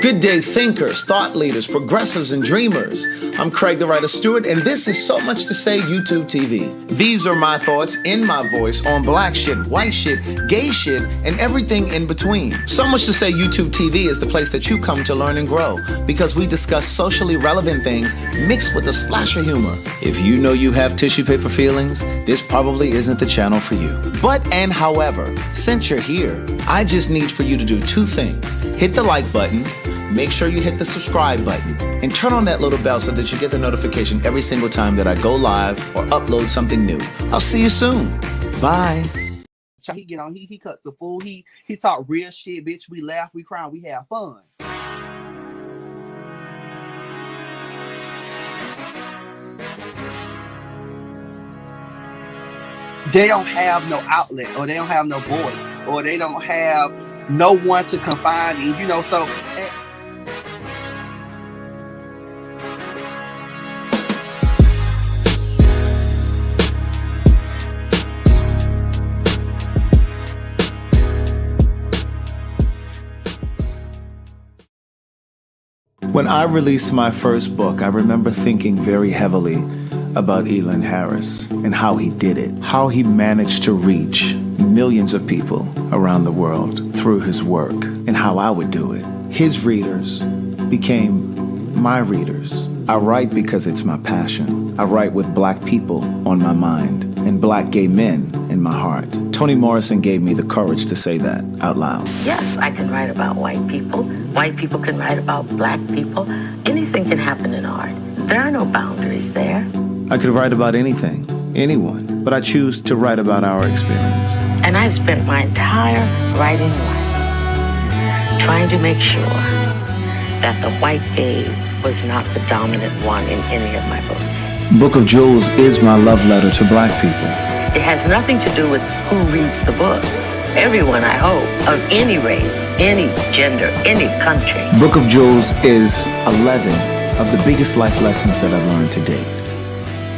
Good day, thinkers, thought leaders, progressives, and dreamers. I'm Craig the Writer Stewart, and this is So Much to Say YouTube TV. These are my thoughts in my voice on black shit, white shit, gay shit, and everything in between. So Much to Say YouTube TV is the place that you come to learn and grow, because we discuss socially relevant things mixed with a splash of humor. If you know you have tissue paper feelings, this probably isn't the channel for you. But and however, since you're here, I just need for you to do two things. Hit the like button, make sure you hit the subscribe button, and turn on that little bell so that you get the notification every single time that I go live or upload something new. I'll see you soon. Bye. He get on, he cuts the fool, he talk real shit, bitch. We laugh, we cry, we have fun. They don't have no outlet, or they don't have no voice, or they don't have no one to confide in, you know, so... When I released my first book, I remember thinking very heavily about Elon Harris and how he did it, how he managed to reach millions of people around the world through his work, and how I would do it. His readers became my readers. I write because it's my passion. I write with black people on my mind and black gay men in my heart. Toni Morrison gave me the courage to say that out loud. Yes, I can write about white people. White people can write about black people. Anything can happen in art. There are no boundaries there. I could write about anything, anyone, but I choose to write about our experience. And I spent my entire writing life trying to make sure that the white gaze was not the dominant one in any of my books. Book of Jewels is my love letter to black people. It has nothing to do with who reads the books. Everyone, I hope, of any race, any gender, any country. Book of Jewels is 11 of the biggest life lessons that I've learned to date,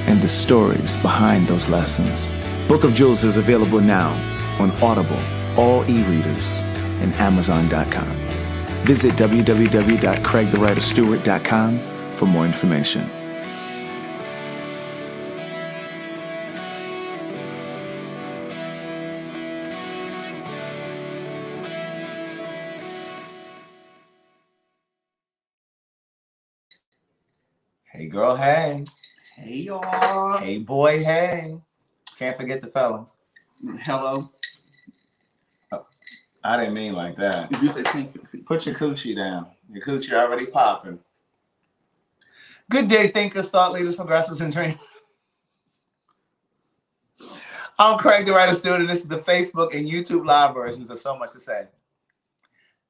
and the stories behind those lessons. Book of Jewels is available now on Audible, all e-readers, and Amazon.com. Visit www.craigthewriterstewart.com for more information. Hey girl, hey. Hey y'all. Hey boy, hey. Can't forget the fellas. Hello. Oh, I didn't mean like that. Did you say thank you? Put your coochie down. Your coochie already popping. Good day, thinkers, thought leaders, progressives, and dreamers. I'm Craig the Writer Stewart, and this is the Facebook and YouTube live versions of So Much to Say.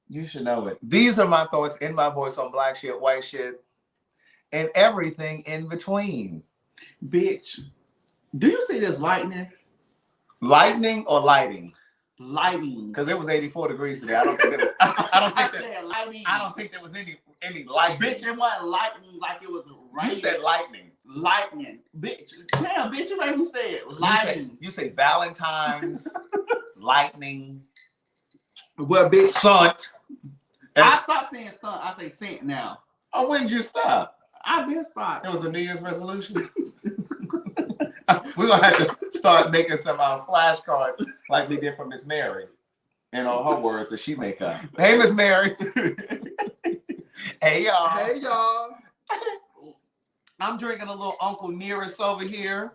You should know it. These are my thoughts in my voice on black shit, white shit, and everything in between. Bitch, do you see this lightning? Lightning or lighting? Lighting. Because it was 84 degrees today. I don't think there was. I don't think there was any lightning. Bitch, it wasn't lightning like it was raining. You said lightning. Lightning. Bitch. Damn, bitch, you made me say it. Lightning. You say Valentine's, lightning. Well, bitch. Sunt. I stopped saying sun. I say scent now. Oh, when did you stop? I've been stopped. It was a New Year's resolution. We're going to have to start making some flashcards like we did for Miss Mary and all her words that she make up. Hey, Miss Mary. Hey, y'all. Hey, y'all. I'm drinking a little Uncle Nearest over here.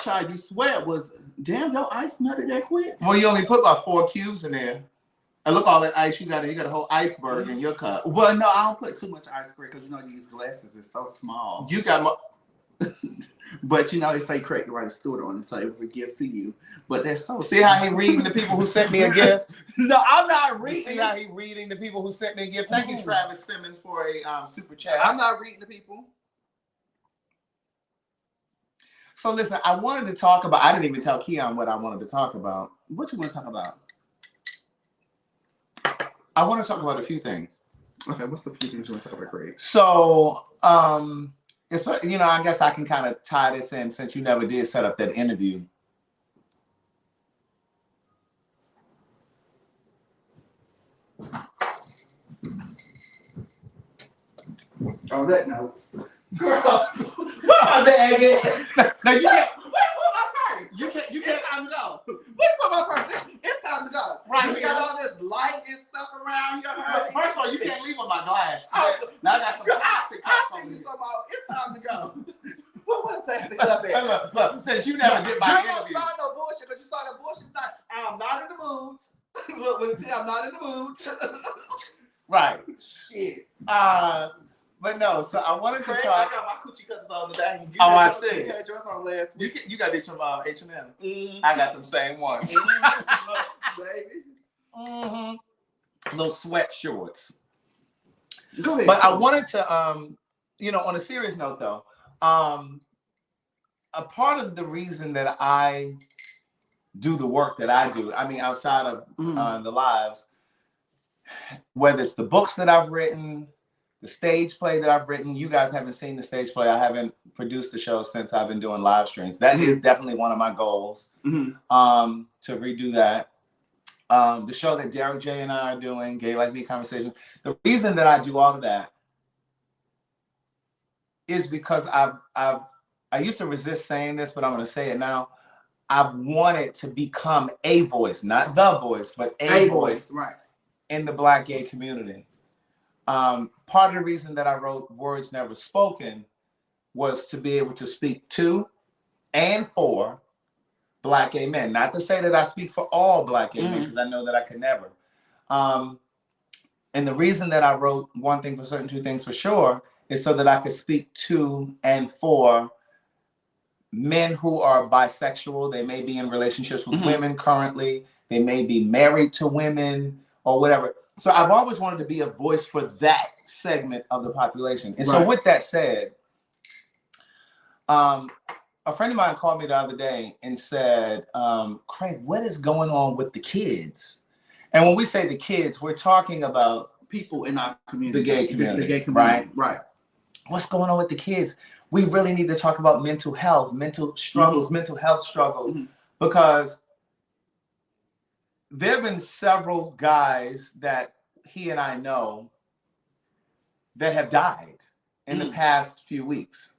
Child, you swear it was, damn, your ice melted that quick? Well, you only put about 4 cubes in there. And look, all that ice you got a whole iceberg in your cup. Well, no, I don't put too much ice cream because you know these glasses is so small. You got but you know, it say Craig the Writer Stewart on it, so it was a gift to you. But that's so see how he reading the people who sent me a gift? No, I'm not reading. See how he reading the people who sent me a gift? Thank you, Travis Simmons, for a super chat. I'm not reading the people. So listen, I wanted to talk about, I didn't even tell Keon what I wanted to talk about. What you want to talk about? I want to talk about a few things. Okay, what's the few things you want to talk about, Craig? So, it's, you know, I guess I can kind of tie this in since you never did set up that interview. On that note, girl, what my bag is? Now you can't. Where put my purse? You can't. It's time to go. Where put my purse? It's time to go. Right. We got all this light and stuff around here. Honey. First of all, you can't leave with my glass. Oh, now I got some plastic cups I on see you. you some more. It's time to go. What a plastic cup at? Look, since you never did my you interview. don't start no bullshit because you started bullshit. I'm not in the mood. Look, I'm not in the mood. Right. Shit. But no, so I wanted to Craig, talk. I got my coochie cutters on today. I see. You had yours on last week. You got these from H&M. Mm-hmm. I got them same ones. Look, baby. Mm-hmm. Little sweat shorts. Go ahead. But I wanted to, on a serious note though, a part of the reason that I do the work that I do, I mean, outside of the lives, whether it's the books that I've written, the stage play that I've written. You guys haven't seen the stage play. I haven't produced the show since I've been doing live streams. That is definitely one of my goals, to redo that. The show that Derek J and I are doing, Gay Like Me Conversation. The reason that I do all of that is because I used to resist saying this, but I'm going to say it now. I've wanted to become a voice, not the voice, but a voice right, in the Black gay community. Part of the reason that I wrote Words Never Spoken was to be able to speak to and for Black gay men. Not to say that I speak for all Black gay men, because I know that I could never. And the reason that I wrote One Thing for Certain, Two Things for Sure is so that I could speak to and for men who are bisexual. They may be in relationships with women currently. They may be married to women or whatever. So I've always wanted to be a voice for that segment of the population. And so with that said, a friend of mine called me the other day and said, Craig, what is going on with the kids? And when we say the kids, we're talking about people in our community. The gay community. The gay community. Right. What's going on with the kids? We really need to talk about mental health, mental struggles, mental health struggles, because there have been several guys that he and I know that have died in the past few weeks.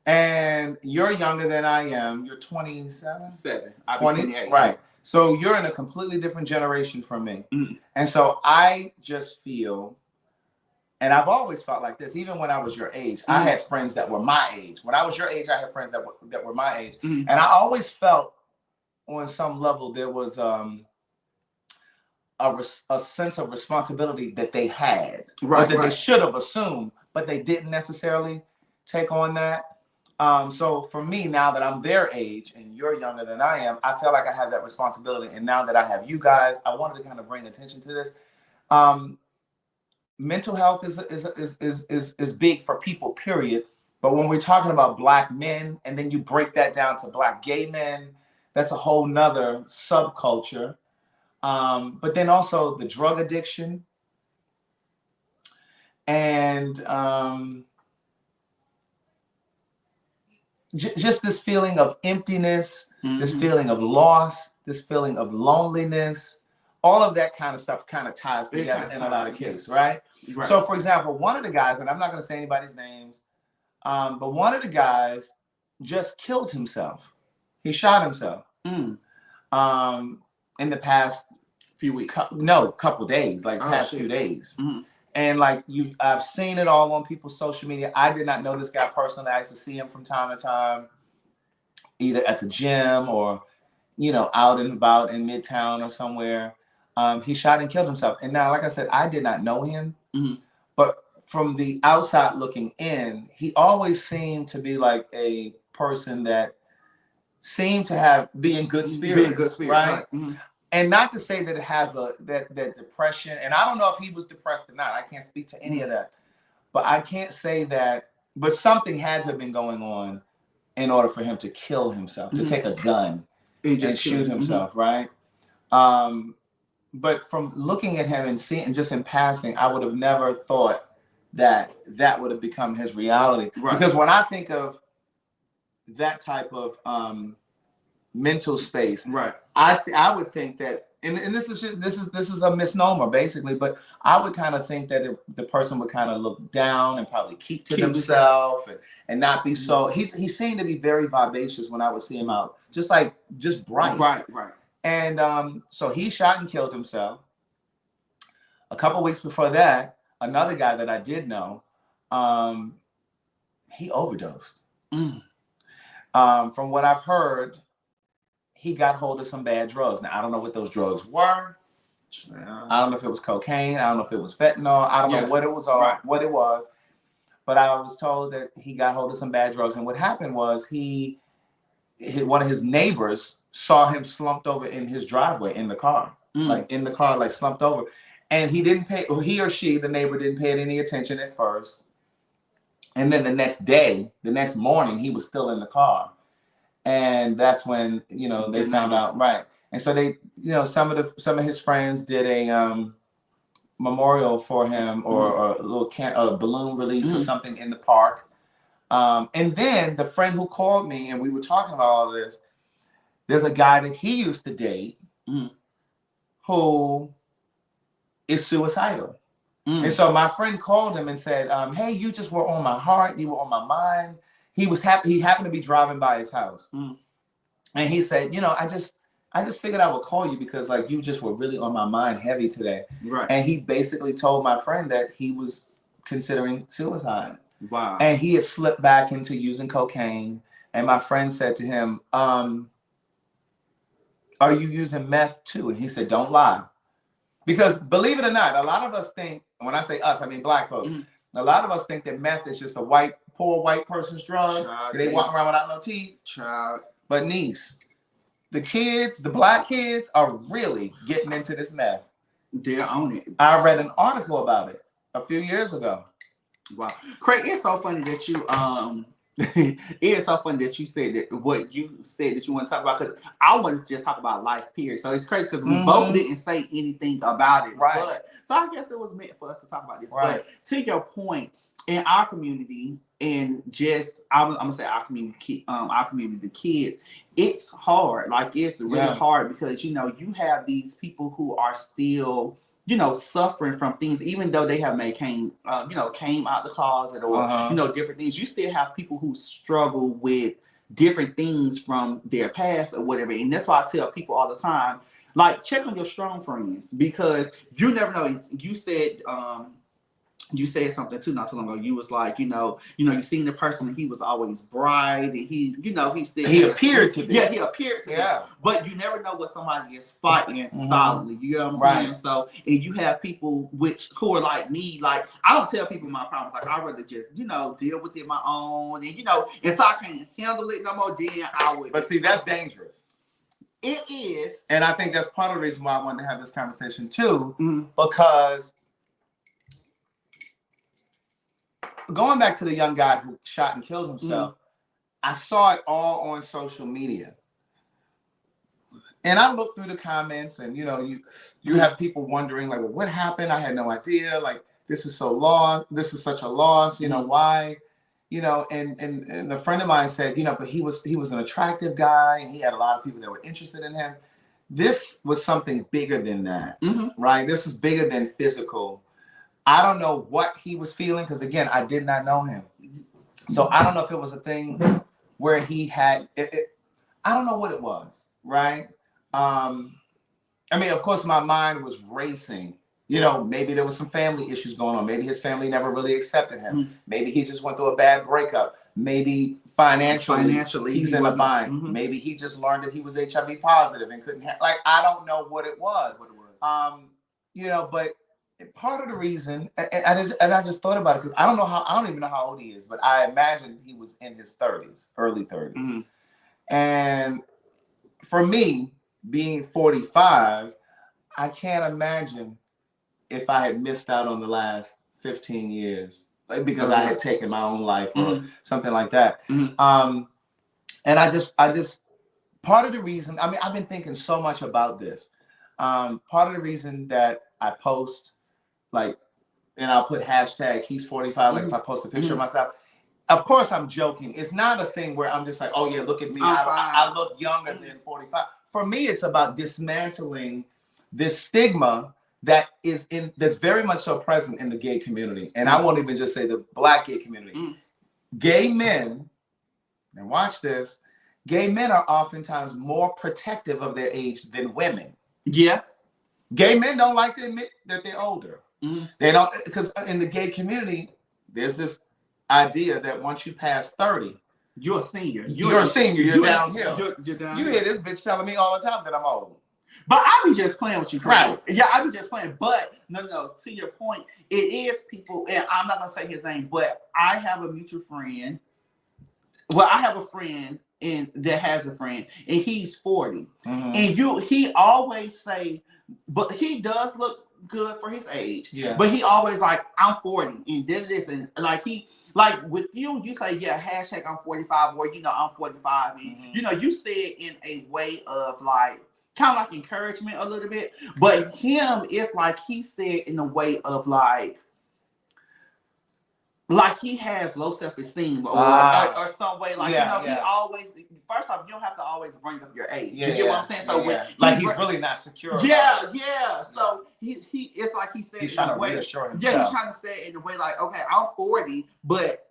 And you're younger than I am. You're 27? 7. I'll be 28. Right. So you're in a completely different generation from me. And so I just feel, and I've always felt like this, even when I was your age, I had friends that were my age. When I was your age, I had friends that were my age. And I always felt on some level there was a sense of responsibility that they had, or that they should have assumed, but they didn't necessarily take on that. So for me, now that I'm their age and you're younger than I am, I feel like I have that responsibility. And now that I have you guys, I wanted to kind of bring attention to this. Mental health is big for people, period. But when we're talking about Black men, and then you break that down to Black gay men, that's a whole nother subculture. But then also the drug addiction and just this feeling of emptiness, this feeling of loss, this feeling of loneliness, all of that kind of stuff kind of ties together in a lot of cases, right? So, for example, one of the guys, and I'm not going to say anybody's names, but one of the guys just killed himself. He shot himself in the past few weeks. Couple days, like past few days. And like I've seen it all on people's social media. I did not know this guy personally. I used to see him from time to time, either at the gym or, out and about in Midtown or somewhere. He shot and killed himself. And now, like I said, I did not know him, but from the outside looking in, he always seemed to be like a person that seemed to be in good spirits, right? And not to say that it has that depression, and I don't know if he was depressed or not. I can't speak to any of that, but I can't say that. But something had to have been going on in order for him to kill himself, to take a gun and shoot himself, right? But from looking at him and seeing, just in passing, I would have never thought that would have become his reality. Because when I think of that type of mental space, I would think that and this is a misnomer basically, but I would kind of think that the person would kind of look down and probably keep to themselves and not be so. He seemed to be very vivacious when I would see him out, just bright. Right. And so he shot and killed himself. A couple weeks before that, another guy that I did know, he overdosed. From what I've heard, he got hold of some bad drugs. Now, I don't know what those drugs were. I don't know if it was cocaine. I don't know if it was fentanyl. I don't know what it was. But I was told that he got hold of some bad drugs. And what happened was one of his neighbors saw him slumped over in his driveway in the car, like slumped over. And he didn't pay, or he or she, the neighbor, didn't pay it any attention at first. And then the next morning, he was still in the car. And that's when, they found out, right. And so they, some of his friends did a memorial for him, or a little balloon release or something in the park. And then the friend who called me, and we were talking about all of this, there's a guy that he used to date who is suicidal. And so my friend called him and said, hey, you just were on my heart. You were on my mind. He happened to be driving by his house. And he said, I just figured I would call you because like you just were really on my mind heavy today. Right. And he basically told my friend that he was considering suicide. Wow. And he had slipped back into using cocaine. And my friend said to him, are you using meth too? And he said, don't lie. Because believe it or not, a lot of us think, when I say us, I mean black folks, a lot of us think that meth is just a poor white person's drug. They walk around without no teeth. But niece, the black kids are really getting into this meth. They're on it. I read an article about it a few years ago. Wow. Craig, it's so funny that you it is so funny that you said that what you said that you want to talk about, because I want to just talk about life, period. So it's crazy because we both didn't say anything about it. Right. But, so I guess it was meant for us to talk about this. Right. But to your point, in our community, and just I'm gonna say our community, the kids, it's hard. Like it's really hard because you have these people who are still suffering from things, even though they have came out the closet or different things. You still have people who struggle with different things from their past or whatever. And that's why I tell people all the time, like, check on your strong friends, because you never know. You said something too not too long ago. You was like, you seen the person and he was always bright and he appeared to be. Yeah, he appeared to be. But you never know what somebody is fighting solidly. You know what I'm saying? So, and you have people who are like me. Like, I don't tell people my problems. Like, I'd rather just, deal with it my own. And, if I can't handle it no more, then I would. But see, that's dangerous. It is. And I think that's part of the reason why I wanted to have this conversation too, because going back to the young guy who shot and killed himself, I saw it all on social media. And I looked through the comments and, you have people wondering, like, well, what happened? I had no idea. Like, this is such a loss. Why? And a friend of mine said, but he was an attractive guy and he had a lot of people that were interested in him. This was something bigger than that, right? This is bigger than physical. I don't know what he was feeling because, again, I did not know him. So I don't know if it was a thing where he had I don't know what it was, right? I mean, of course, my mind was racing. Maybe there was some family issues going on. Maybe his family never really accepted him. Maybe he just went through a bad breakup. Maybe financially he's in a bind. Maybe he just learned that he was HIV positive and couldn't I don't know what it was. But part of the reason, and I just thought about it because I don't even know how old he is, but I imagine he was in his 30s, early 30s. And for me, being 45, I can't imagine if I had missed out on the last 15 years, because I had taken my own life or something like that. And I just part of the reason, I mean, I've been thinking so much about this. Part of the reason that I post, and I'll put hashtag he's 45, like if I post a picture of myself. Of course, I'm joking. It's not a thing where I'm just like, oh yeah, look at me. I look younger than 45. For me, it's about dismantling this stigma that's very much so present in the gay community. And I won't even just say the Black gay community. Gay men, and watch this, gay men are oftentimes more protective of their age than women. Yeah. Gay men don't like to admit that they're older. They don't, because in the gay community, there's this idea that once you pass 30, you're a senior. You're a senior. You're downhill. You're downhill. You hear this bitch telling me all the time that I'm old. But I be just playing with you, right? Yeah, I be just playing. But no. To your point, it is people, and I'm not gonna say his name, but I have a mutual friend. Well, I have a friend that has a friend, and he's 40, and he always say, but he does look good for his age. Yeah. But he always like, I'm 40, and did this, and like with you say, yeah, hashtag I'm 45, or I'm 45, and you say it in a way of like, kind of like encouragement a little bit, but him, it's like he said in a way of like he has low self-esteem or some way, like he always, first off, you don't have to always bring up your age. You get what I'm saying? So when he's really not secure. So he it's like he said he's trying to reassure himself. Yeah, he's trying to say it in a way like, okay, I'm 40, but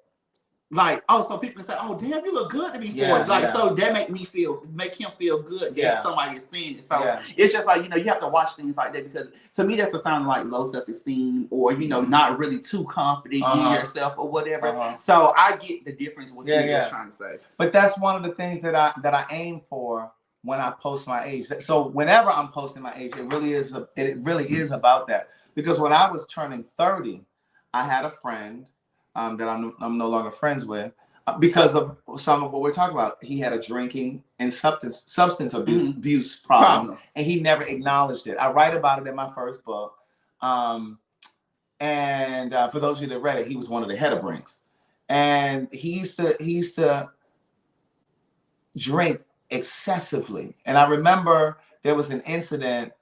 like, oh, so people say, oh, damn, you look good to be 40. So that make him feel good that somebody is saying it. So it's just like, you have to watch things like that, because to me, that's a sign of like low self-esteem, or, not really too confident in yourself or whatever. So I get the difference what you're just trying to say. But that's one of the things that I aim for when I post my age. So whenever I'm posting my age, it really is about that. Because when I was turning 30, I had a friend that I'm no longer friends with because of some of what we're talking about. He had a drinking and substance abuse problem, and he never acknowledged it. I write about it in my first book. And for those of you that read it, he was one of the headbrinks, and he used to drink excessively. And I remember there was an incident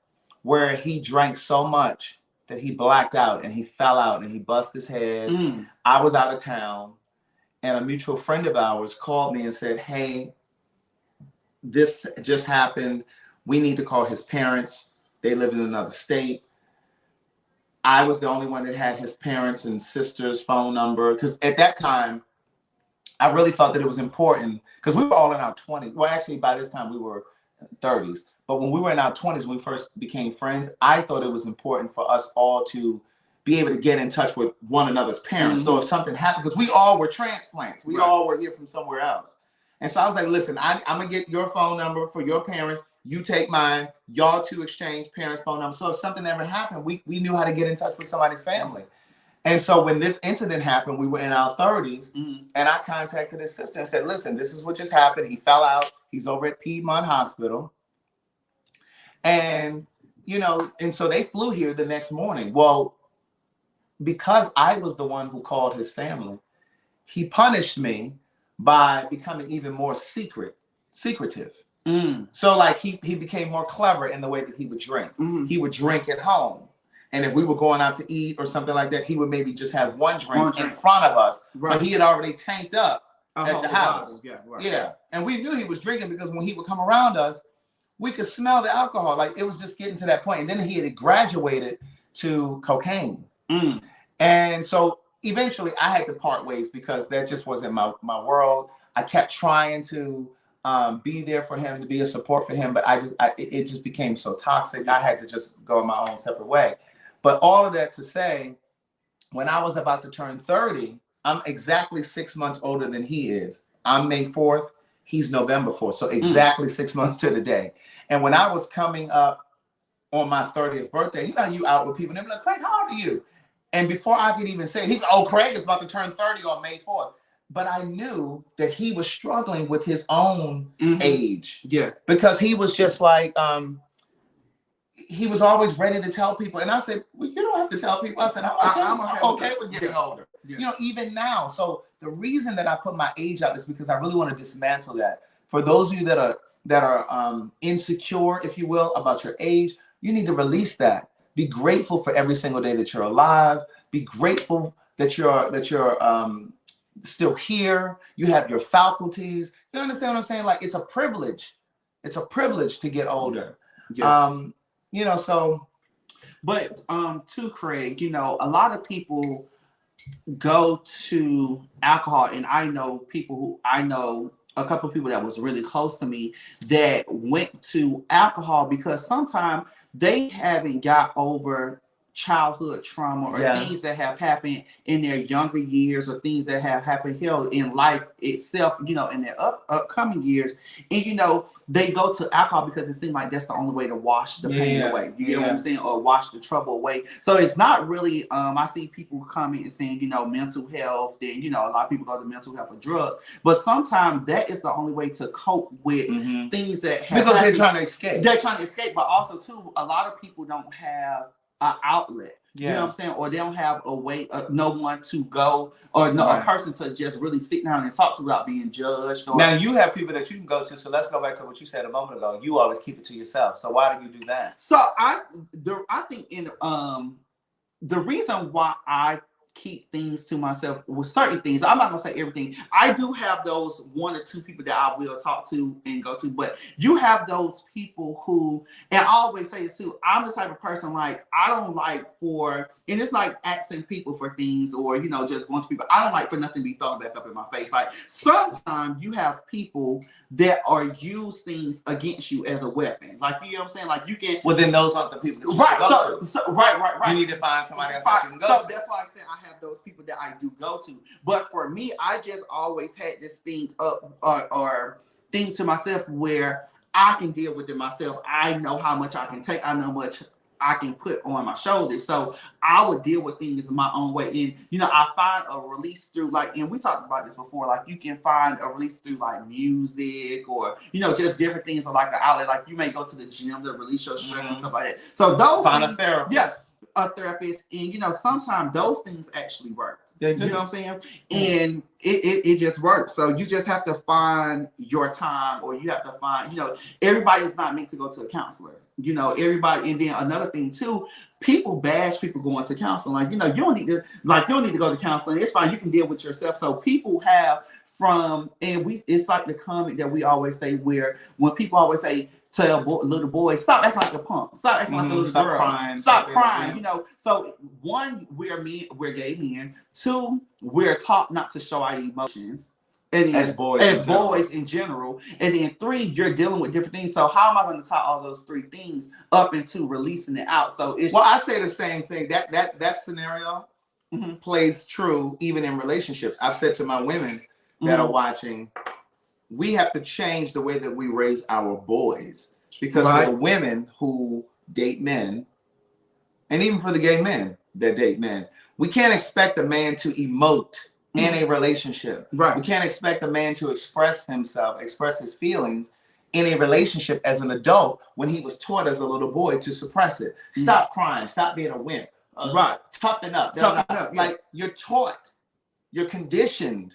where he drank so much that he blacked out and he fell out and he busted his head. I was out of town, and a mutual friend of ours called me and said, hey, this just happened. We need to call his parents. They live in another state. I was the only one that had his parents' and sister's phone number, because at that time, I really felt that it was important, because we were all in our 20s. Well, actually, by this time, we were 30s. But when we were in our 20s, when we first became friends, I thought it was important for us all to be able to get in touch with one another's parents. So if something happened, because we all were transplants. We all were here from somewhere else. And so I was like, listen, I'm going to get your phone number for your parents. You take mine. Y'all two exchange parents' phone numbers. So if something ever happened, we knew how to get in touch with somebody's family. And so when this incident happened, we were in our 30s, and I contacted his sister and said, listen, this is what just happened. He fell out. He's over at Piedmont Hospital. And, and so they flew here the next morning. Well, because I was the one who called his family, he punished me by becoming even more secretive. So like he became more clever in the way that he would drink. He would drink at home. And if we were going out to eat or something like that, he would maybe just have one drink in front of us. But he had already tanked up at the house. And we knew he was drinking, because when he would come around us, we could smell the alcohol. Like, it was just getting to that point. And then he had graduated to cocaine. And so eventually I had to part ways, because that just wasn't my world. I kept trying to be there for him, to be a support for him, but it just became so toxic. I had to just go my own separate way. But all of that to say, when I was about to turn 30, I'm exactly 6 months older than he is. I'm May 4th. He's November 4th. So exactly 6 months to the day. And when I was coming up on my 30th birthday, you out with people, and they're like, Craig, how old are you? And before I could even say it, Craig is about to turn 30 on May 4th. But I knew that he was struggling with his own age. Yeah. Because he was just like, he was always ready to tell people. And I said, well, you don't have to tell people. I said, I'm okay with getting older. Yeah. Even now. So the reason that I put my age out is because I really want to dismantle that. For those of you that are insecure, if you will, about your age, you need to release that. Be grateful for every single day that you're alive. Be grateful that you're still here. You have your faculties. You understand what I'm saying? Like, it's a privilege. It's a privilege to get older. Yeah. You know, so. But to Craig, you know, a lot of people go to alcohol, and I know a couple of people that was really close to me that went to alcohol because sometimes they haven't got over childhood trauma or things that have happened in their younger years or things that have happened here in life itself, you know, in their upcoming years. And, you know, they go to alcohol because it seems like that's the only way to wash the pain away. You get what I'm saying? Or wash the trouble away. So it's not really, I see people coming and saying, you know, mental health, then, you know, a lot of people go to mental health for drugs. But sometimes that is the only way to cope with things that have because they're trying to escape. They're trying to escape, but also, too, a lot of people don't have an outlet. You know what I'm saying? Or they don't have a way, no one to go, or a person to just really sit down and talk to without being judged. Or, now, you have people that you can go to, so let's go back to what you said a moment ago. You always keep it to yourself. So why do you do that? So I think in the reason why I keep things to myself with certain things, I'm not gonna say everything. I do have those one or two people that I will talk to and go to, but you have those people who, and I always say this too, I'm the type of person, like, I don't like and it's like asking people for things, or, you know, just going to people. I don't like for nothing to be thrown back up in my face. Like, sometimes you have people that are use things against you as a weapon. Like, you know what I'm saying? Like, you can. Well, then those aren't the people that you should go to. Right. You need to find somebody else that you can go to. That's why I said I have those people that I do go to. But for me, I just always had this thing up or thing to myself where I can deal with it myself. I know how much I can take. I know how much I can put on my shoulders. So I would deal with things in my own way. And, you know, I find a release through, like, and we talked about this before, like, you can find a release through, like, music or, you know, just different things, or like an outlet. Like, you may go to the gym to release your stress and stuff like that. So those find things, a therapist. Yes, a therapist. And, you know, sometimes those things actually work. They do. You know what I'm saying? And it just works. So you just have to find your time, or you have to find, you know, everybody is not meant to go to a counselor. You know, everybody. And then another thing too, people bash people going to counseling. Like, you know, you don't need to go to counseling. It's fine. You can deal with yourself. So people have it's like the comment that we always say, where when people always say, tell little boys, stop acting like a punk, stop acting like a little girl, stop crying. You know, so one, we're gay men. Two, we're taught not to show our emotions. And as boys in general. And then three, you're dealing with different things. So how am I going to tie all those three things up into releasing it out? So it's I say the same thing. That scenario plays true even in relationships. I've said to my women that are watching, we have to change the way that we raise our boys, because for the women who date men, and even for the gay men that date men, we can't expect a man to emote in a relationship. Right. We can't expect a man to express himself, express his feelings in a relationship as an adult when he was taught as a little boy to suppress it. Stop crying. Stop being a wimp. Toughen up. Like, you're taught, you're conditioned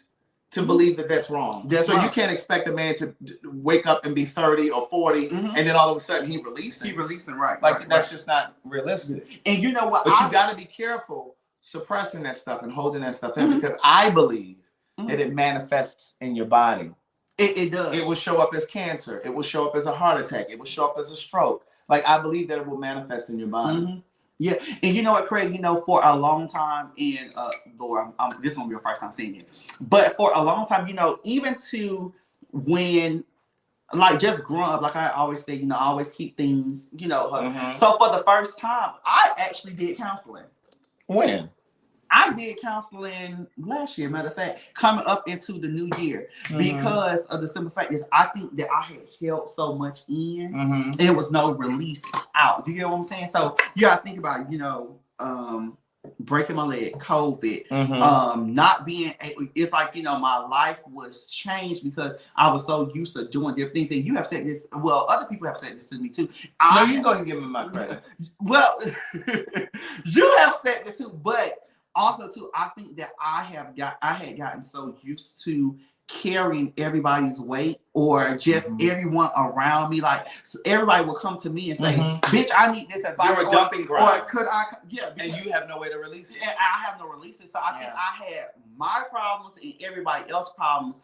to believe that that's wrong. You can't expect a man to wake up and be 30 or 40 and then all of a sudden he's releasing, right? Like, that's just not realistic. And you know what? But you got to be careful suppressing that stuff and holding that stuff in, because I believe that it manifests in your body. It does. It will show up as cancer. It will show up as a heart attack. It will show up as a stroke. Like, I believe that it will manifest in your body. Yeah, and you know what, Craig? You know, for a long time, and Laura, this is gonna be your first time seeing it, but for a long time, you know, even to when, like, just growing up, like I always say, you know, I always keep things, you know. So for the first time, I actually did counseling. When? I did counseling last year, matter of fact, coming up into the new year, because of the simple fact is I think that I had held so much in, and there was no release out. Do you get what I'm saying? So you gotta think about, you know, breaking my leg, COVID, not being, it's like, you know, my life was changed because I was so used to doing different things. And you have said this, well, other people have said this to me too. No, you go and give me my credit. Well, you have said this too, but also too, I think that I had gotten so used to carrying everybody's weight, or just everyone around me. Like, so everybody will come to me and say, bitch, I need this advice. You're a dumping ground. Or could I? Yeah. And you have no way to release it. And I have no releases. So I think I had my problems and everybody else's problems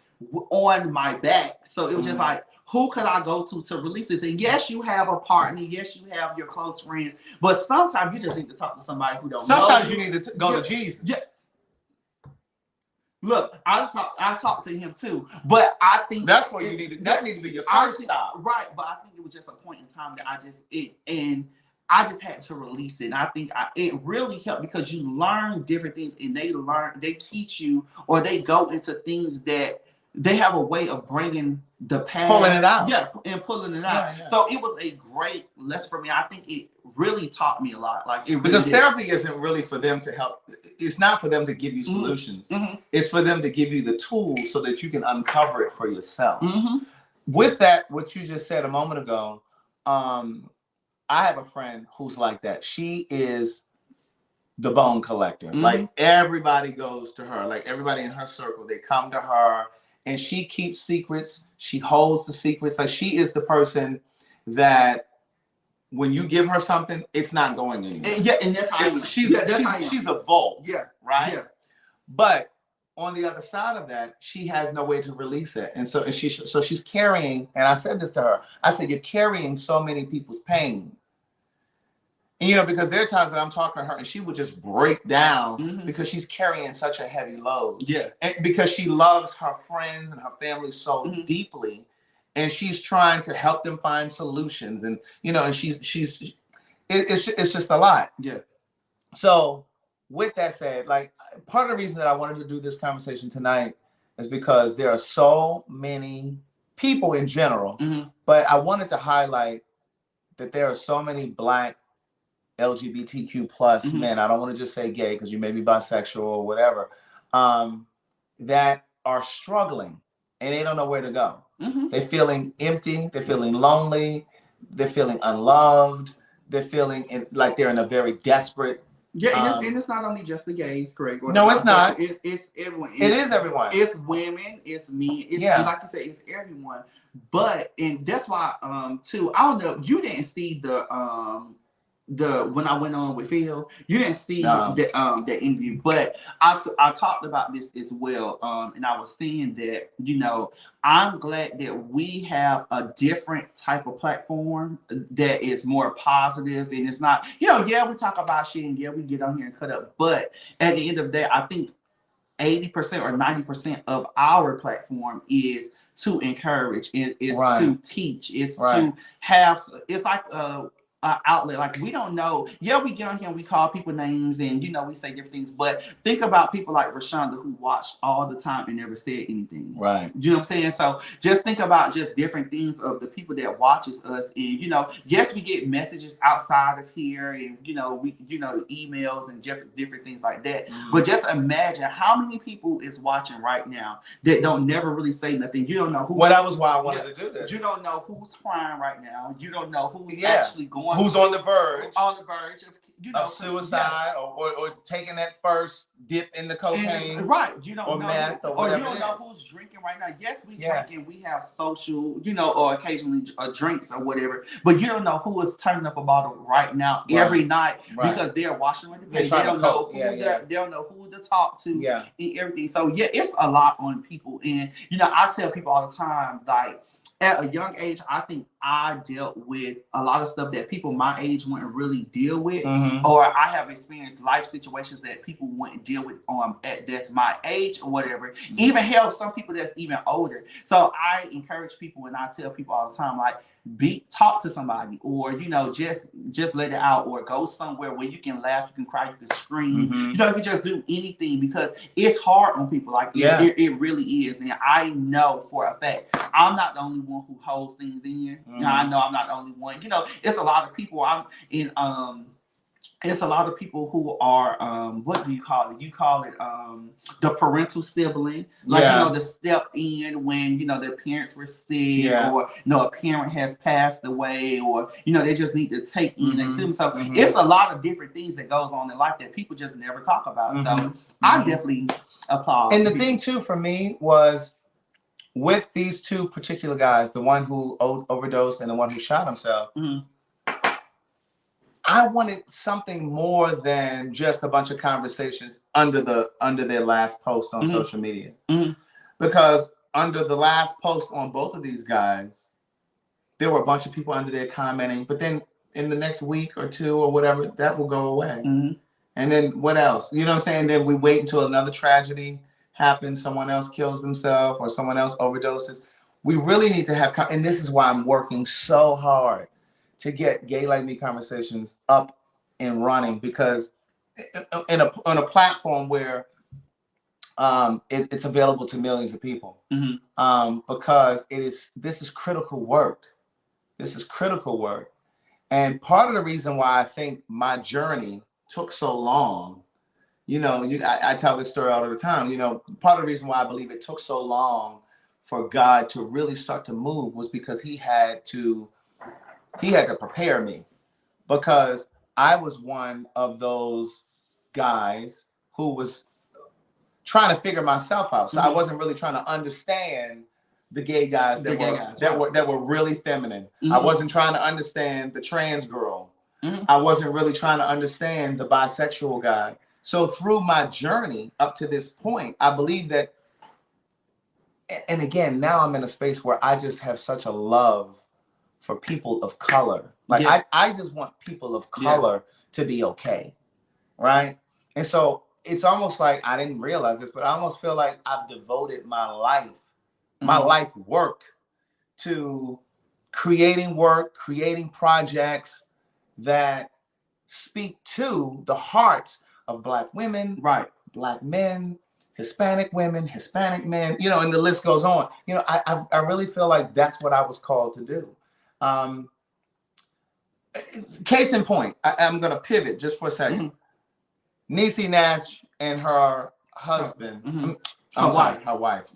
on my back. So it was just like, who could I go to release this? And yes, you have a partner. Yes, you have your close friends. But sometimes you just need to talk to somebody who don't know. Sometimes you need to go to Jesus. Yeah. Look, I talked to him too, but I think that's what you need to. That need to be your first stop, right? But I think it was just a point in time that I just had to release it. And I think it really helped because you learn different things, and they teach you, or they go into things that they have a way of bringing the past, pulling it out, and pulling it out. Yeah. So it was a great lesson for me. I think it really taught me a lot. Like it really because therapy isn't really for them to help. It's not for them to give you solutions. Mm-hmm. It's for them to give you the tools so that you can uncover it for yourself. Mm-hmm. With that, what you just said a moment ago, I have a friend who's like that. She is the bone collector. Mm-hmm. Like everybody goes to her. Like everybody in her circle, they come to her. And she keeps secrets. She holds the secrets. Like she is the person that when you give her something, it's not going anywhere. And that's how she's a vault. Yeah. Right? Yeah. But on the other side of that, she has no way to release it. And so she's carrying, and I said this to her, I said, you're carrying so many people's pain. And, because there are times that I'm talking to her and she would just break down because she's carrying such a heavy load. Yeah. And because she loves her friends and her family so deeply, and she's trying to help them find solutions. And, and it's just a lot. Yeah. So with that said, like part of the reason that I wanted to do this conversation tonight is because there are so many people in general, but I wanted to highlight that there are so many Black LGBTQ plus men, I don't want to just say gay because you may be bisexual or whatever, that are struggling and they don't know where to go. They're feeling empty, they're feeling lonely, they're feeling unloved, they're feeling like they're in a very desperate. Yeah, and it's not only just the gays, correct? No, it's not. It's everyone. It is everyone. It's women, it's men, and like you said, it's everyone. But and that's why too, I don't know, you didn't see the when I went on with Phil, you didn't see that interview, but I talked about this as well, and I was saying that I'm glad that we have a different type of platform that is more positive, and it's not we talk about shit and we get on here and cut up, but at the end of the day, I think 80% or 90% of our platform is to encourage, is to teach, is to have. It's like outlet. Like we don't know. Yeah, we get on here and we call people names and we say different things. But think about people like Rashonda who watched all the time and never said anything. Right. You know what I'm saying? So just think about just different things of the people that watches us. And yes, we get messages outside of here, and we emails and different things like that. But just imagine how many people is watching right now that don't never really say nothing. You don't know who. Well, that was why I wanted to do this. You don't know who's crying right now. You don't know who's actually going. Who's on the verge of suicide or taking that first dip in the cocaine, you don't know, meth or you don't know who's drinking right now. Yes, we drinking, we have social, or occasionally drinks or whatever, but you don't know who is turning up a bottle right now every night because they're washing with the face. They don't know who they don't know who to talk to and everything. So it's a lot on people, and I tell people all the time, like, at a young age, I think I dealt with a lot of stuff that people my age wouldn't really deal with, or I have experienced life situations that people wouldn't deal with that's my age or whatever. Even hell, some people that's even older. So I encourage people, and I tell people all the time, like, talk to somebody, or just let it out, or go somewhere where you can laugh, you can cry, you can scream. You can just do anything, because it's hard on people. Like it really is. And I know for a fact I'm not the only one who holds things in. I know I'm not the only one. It's a lot of people. It's a lot of people who are what do you call it? You call it the parental sibling, like the step in when their parents were sick, or a parent has passed away, or they just need to take in and see them. So it's a lot of different things that goes on in life that people just never talk about. So I definitely applaud. And the thing too for me was, with these two particular guys, the one who overdosed and the one who shot himself, I wanted something more than just a bunch of conversations under their last post on social media. Because under the last post on both of these guys, there were a bunch of people under there commenting, but then in the next week or two or whatever, that will go away. Mm-hmm. And then what else? You know what I'm saying? Then we wait until another tragedy happens, someone else kills themselves or someone else overdoses. We really need to have, and this is why I'm working so hard to get Gay Like Me conversations up and running, because on a platform where it's available to millions of people, because this is critical work. This is critical work. And part of the reason why I think my journey took so long, I tell this story all the time, part of the reason why I believe it took so long for God to really start to move was because he had to prepare me, because I was one of those guys who was trying to figure myself out. So I wasn't really trying to understand the gay guys that were really feminine. I wasn't trying to understand the trans girl. I wasn't really trying to understand the bisexual guy. So through my journey up to this point, I believe that, and again, now I'm in a space where I just have such a love for people of color. Like I just want people of color to be okay, right? And so it's almost like, I didn't realize this, but I almost feel like I've devoted my life work to creating projects that speak to the hearts of Black women, Black men, Hispanic women, Hispanic men, and the list goes on. I really feel like that's what I was called to do. Case in point, I'm going to pivot just for a second. Niecy Nash and her husband, her wife.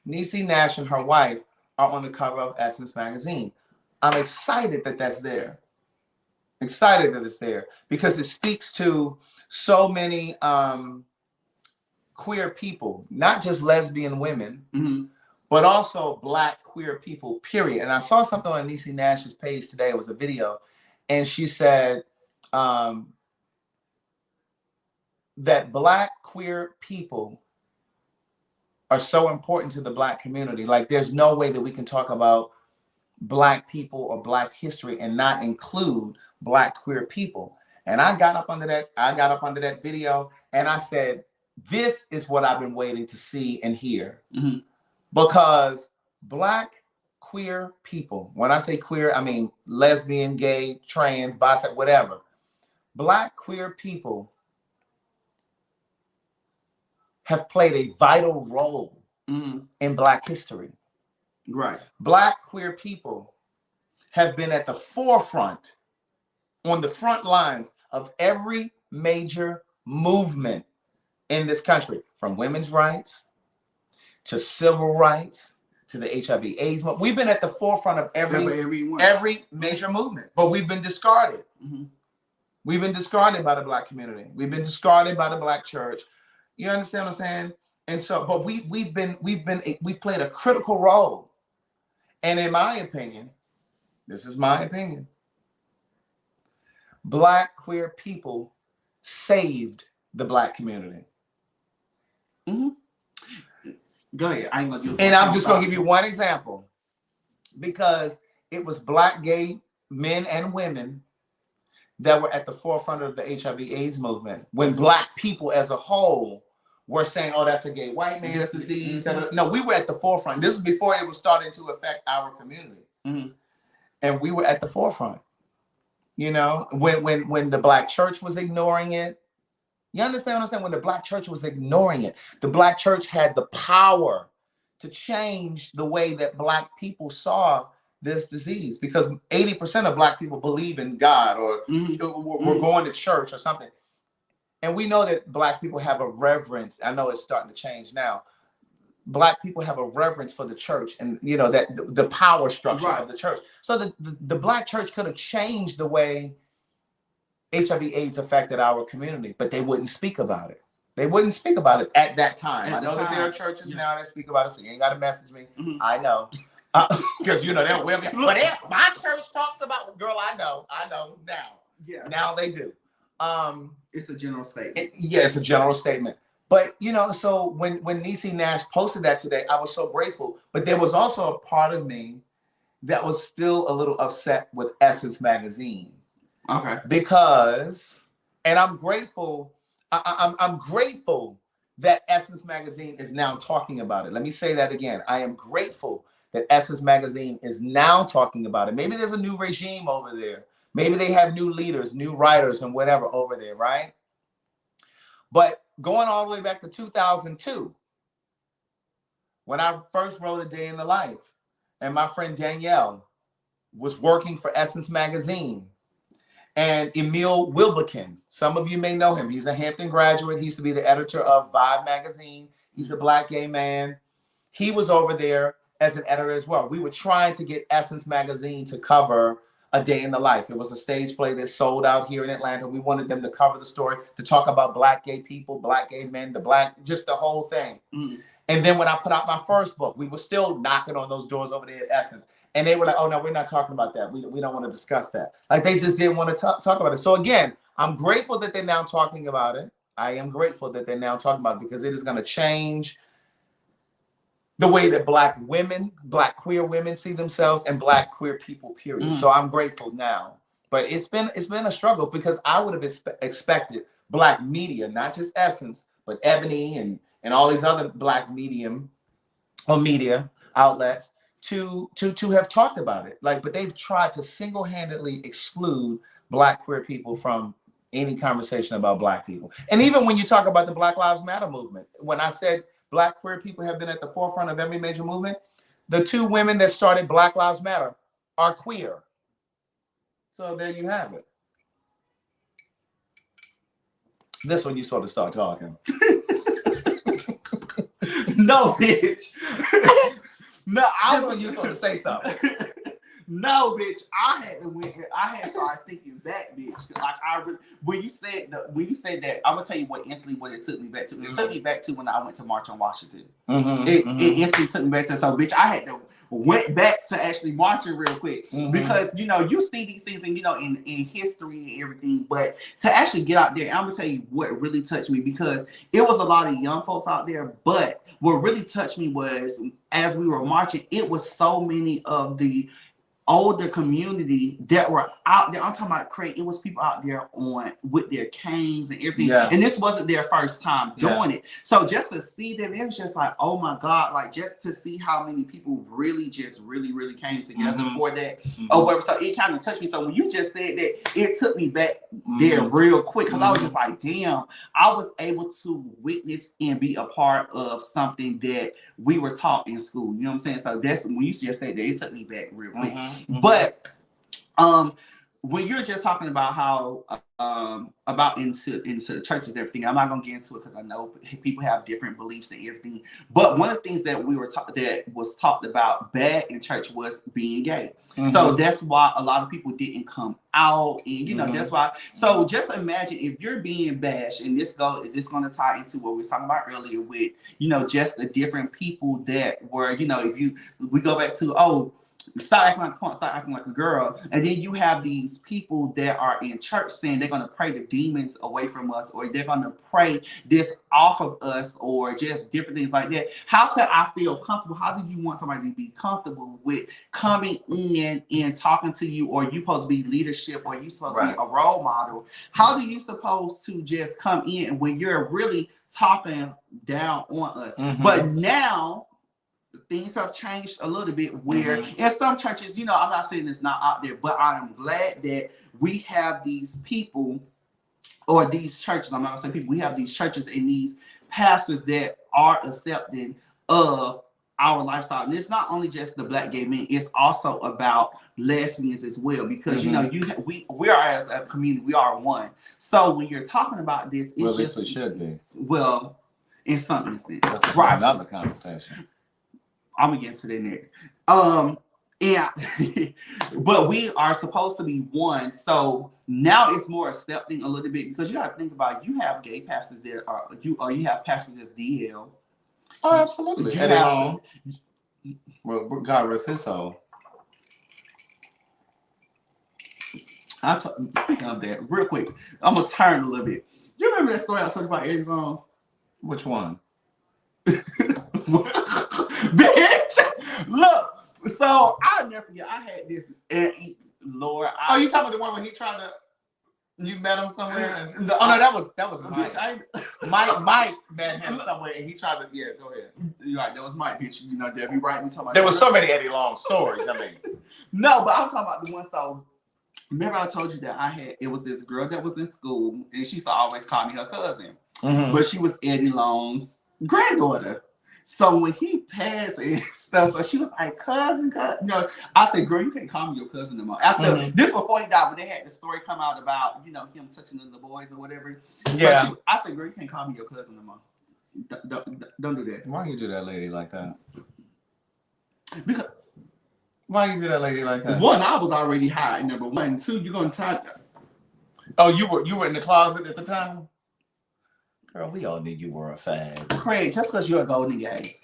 Niecy Nash and her wife are on the cover of Essence magazine. I'm excited that that's there. Excited that it's there because it speaks to so many queer people, not just lesbian women, but also Black queer people, period. And I saw something on Niecy Nash's page today. It was a video. And she said that Black queer people are so important to the Black community. Like, there's no way that we can talk about Black people or Black history and not include Black queer people. And I got up under that video and I said, this is what I've been waiting to see and hear. Because Black queer people, when I say queer, I mean lesbian, gay, trans, bisexual, whatever. Black queer people have played a vital role in Black history. Right. Black queer people have been at the forefront, on the front lines of every major movement in this country, from women's rights to civil rights to the HIV/AIDS movement. We've been at the forefront of every major movement, but we've been discarded. We've been discarded by the Black community. We've been discarded by the Black church. You understand what I'm saying? And so, but we've played a critical role. And in my opinion, this is my opinion, Black queer people saved the Black community. Go ahead. I ain't gonna do. And I'm just gonna give you one example, because it was Black gay men and women that were at the forefront of the HIV/AIDS movement. When Black people as a whole were saying, "Oh, that's a gay white man's disease." No, we were at the forefront. This is before it was starting to affect our community, and we were at the forefront. When the Black church was ignoring it. You understand what I'm saying? When the Black church was ignoring it, the Black church had the power to change the way that Black people saw this disease, because 80% of Black people believe in God or we're going to church or something. And we know that Black people have a reverence. I know it's starting to change now. Black people have a reverence for the church and, that the power structure of the church. So the Black church could have changed the way HIV/AIDS affected our community, but they wouldn't speak about it. They wouldn't speak about it at that time. I know that there are churches now that speak about it, so you ain't got to message me. I know. Because, they'll wear me. But my church talks about, girl, I know now. Yeah. Now they do. It's a general statement. It's a general statement. But, so when Niecy Nash posted that today, I was so grateful. But there was also a part of me that was still a little upset with Essence Magazine. Okay. Because, and I'm grateful, I'm grateful that Essence Magazine is now talking about it. Let me say that again. I am grateful that Essence Magazine is now talking about it. Maybe there's a new regime over there. Maybe they have new leaders, new writers, and whatever over there, right? But going all the way back to 2002, when I first wrote A Day in the Life, and my friend Danielle was working for Essence Magazine, and Emil Wilbekin, some of you may know him. He's a Hampton graduate. He used to be the editor of Vibe Magazine. He's a Black gay man. He was over there as an editor as well. We were trying to get Essence Magazine to cover A Day in the Life. It was a stage play that sold out here in Atlanta. We wanted them to cover the story, to talk about Black gay people, Black gay men, just the whole thing. Mm. And then when I put out my first book, we were still knocking on those doors over there at Essence. And they were like, oh, no, we're not talking about that. We don't want to discuss that. Like, they just didn't want to talk about it. So again, I'm grateful that they're now talking about it. I am grateful that they're now talking about it, because it is going to change the way that Black women, Black queer women see themselves, and Black queer people, period. Mm. So I'm grateful now. But it's been a struggle, because I would have expected Black media, not just Essence, but Ebony and all these other Black media outlets, to have talked about it. Like, but they've tried to single-handedly exclude Black queer people from any conversation about Black people. And even when you talk about the Black Lives Matter movement, when I said Black queer people have been at the forefront of every major movement, the two women that started Black Lives Matter are queer. So there you have it. This one you sort of start talking. No, bitch. No, this one you supposed to say something. No, bitch. I had started thinking back, bitch. Like, when you said that, I'm gonna tell you what it took me back to. It took me back to when I went to March on Washington. It instantly took me back to. So, bitch, I had to went back to actually marching real quick, because you see these things and in history and everything, but to actually get out there, I'm gonna tell you what really touched me, because it was a lot of young folks out there, but what really touched me was, as we were marching, it was so many of the older community that were out there. I'm talking about, Craig, it was people out there with their canes and everything. Yeah. And this wasn't their first time doing it. So just to see them, it was just like, oh my God, like, just to see how many people really came together for that or whatever. So it kind of touched me. So when you just said that, it took me back there real quick, because I was just like, damn, I was able to witness and be a part of something that we were taught in school. You know what I'm saying? So that's when you just said that, it took me back real quick. But when you're just talking about how about into the churches and everything, I'm not gonna get into it, because I know people have different beliefs and everything. But one of the things that was talked about bad in church was being gay. So that's why a lot of people didn't come out, and that's why. So just imagine if you're being bashed, and this gonna tie into what we were talking about earlier with just the different people that were we go back to stop acting like a punk, stop acting like a girl. And then you have these people that are in church saying they're going to pray the demons away from us, or they're going to pray this off of us, or just different things like that. How could I feel comfortable? How do you want somebody to be comfortable with coming in and talking to you, or you supposed to be leadership, or you supposed to be a role model? How do you supposed to just come in when you're really talking down on us? But now, things have changed a little bit, where in some churches, I'm not saying it's not out there, but I am glad that we have these people, or these churches, I'm not gonna say people, we have these churches and these pastors that are accepting of our lifestyle. And it's not only just the Black gay men, it's also about lesbians as well, because we are, as a community, we are one. So when you're talking about this, it's just, it should be. Well, in some instance. That's another conversation. I'm gonna get to that next. But we are supposed to be one. So now it's more accepting a little bit, because you got to think about, you have gay pastors that are you have pastors that's DL. Oh, absolutely. Well, God rest his soul. Speaking of that, real quick, I'm gonna turn a little bit. You remember that story I talked about Eddie Vaughn? Which one? Bitch, look, So I'll never forget. I had this, and Lord. You talking about the one when he tried to? You met him somewhere? And, no, that was Mike. Bitch, Mike met him somewhere, and he tried to. Yeah, go ahead. You're right. That was Mike, bitch. You know, Debbie, right? Me talking about. There was so many Eddie Long stories. I mean, no, but I'm talking about the one. So remember, I told you that it was this girl that was in school, and she used to always call me her cousin, but she was Eddie Long's granddaughter. So when he passed and stuff, so she was like, cousin. No, I said, girl, you can't call me your cousin no more. After this, before he died, when they had the story come out about, you know, him touching the boys or whatever. Yeah. So I said, girl, you can't call me your cousin no more. Don't do that. Why you do that lady like that? Because why you do that lady like that? One, I was already high. Number one. Two, you're gonna try. Oh, you were in the closet at the time? Girl, we all knew you were a fag. Craig, just because you're a Golden Gate.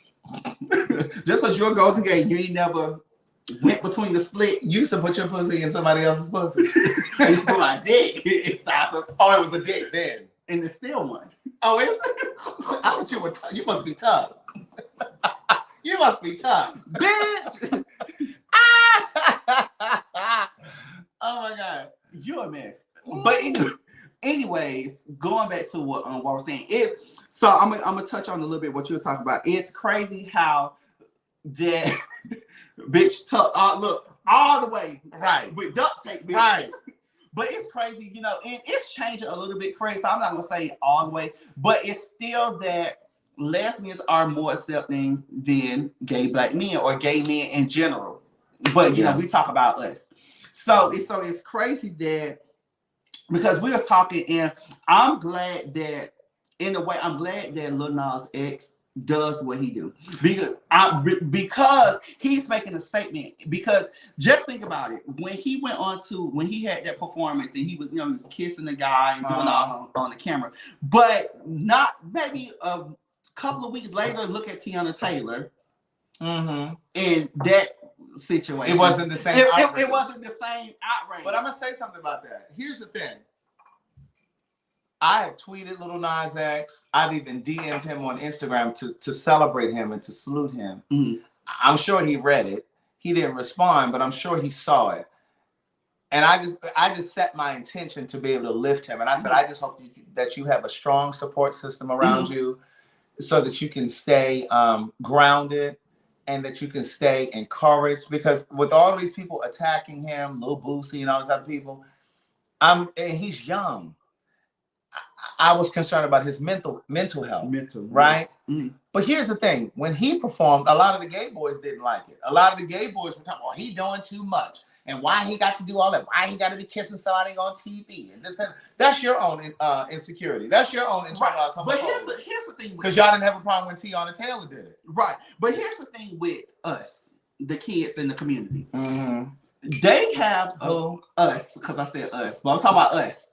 Just because you're a Golden Gate, you ain't never went between the split. You used to put your pussy in somebody else's pussy. I used to put my dick inside of. Oh, it was a dick then. And it's still one. Oh, is it? I thought you were you must be tough. You must be tough. Bitch! Oh my God. You're a mess. But anyways, going back to what we're saying is, so I'm gonna touch on a little bit what you were talking about. It's crazy how that bitch look all the way right with duct tape, bitch. Right. But it's crazy, you know, and it's changing a little bit crazy. So I'm not gonna say all the way, but it's still that lesbians are more accepting than gay black men or gay men in general. But you know, we talk about us. So it's crazy that. Because we were talking, and I'm glad that, in a way, I'm glad that Lil Nas X does what he do. Because he's making a statement. Because just think about it. When he had that performance, and he was, you know, he was kissing the guy and doing all on the camera. But not maybe a couple of weeks later, look at Tiana Taylor. And that situation. It wasn't the same. It wasn't the same outrage. But I'm gonna say something about that. Here's the thing. I have tweeted Lil Nas X. I've even DM'd him on Instagram to celebrate him and to salute him. I'm sure he read it. He didn't respond, but I'm sure he saw it. And I just set my intention to be able to lift him. And I said, I just hope that you have a strong support system around you, so that you can stay grounded. And that you can stay encouraged, because with all these people attacking him, Lil Boosie and all these other people, and he's young. I was concerned about his mental health, right? But here's the thing: when he performed, a lot of the gay boys didn't like it. A lot of the gay boys were talking, "Oh, he doing too much, and why he got to do all that? Why he got to be kissing somebody on TV?" And this, that's your own insecurity. That's your own internalized homophobia. But here's the thing: because y'all didn't have a problem when Tiana Taylor did it, right? But here's the thing with us, the kids in the community. They have us, because I said us, but I'm talking about us.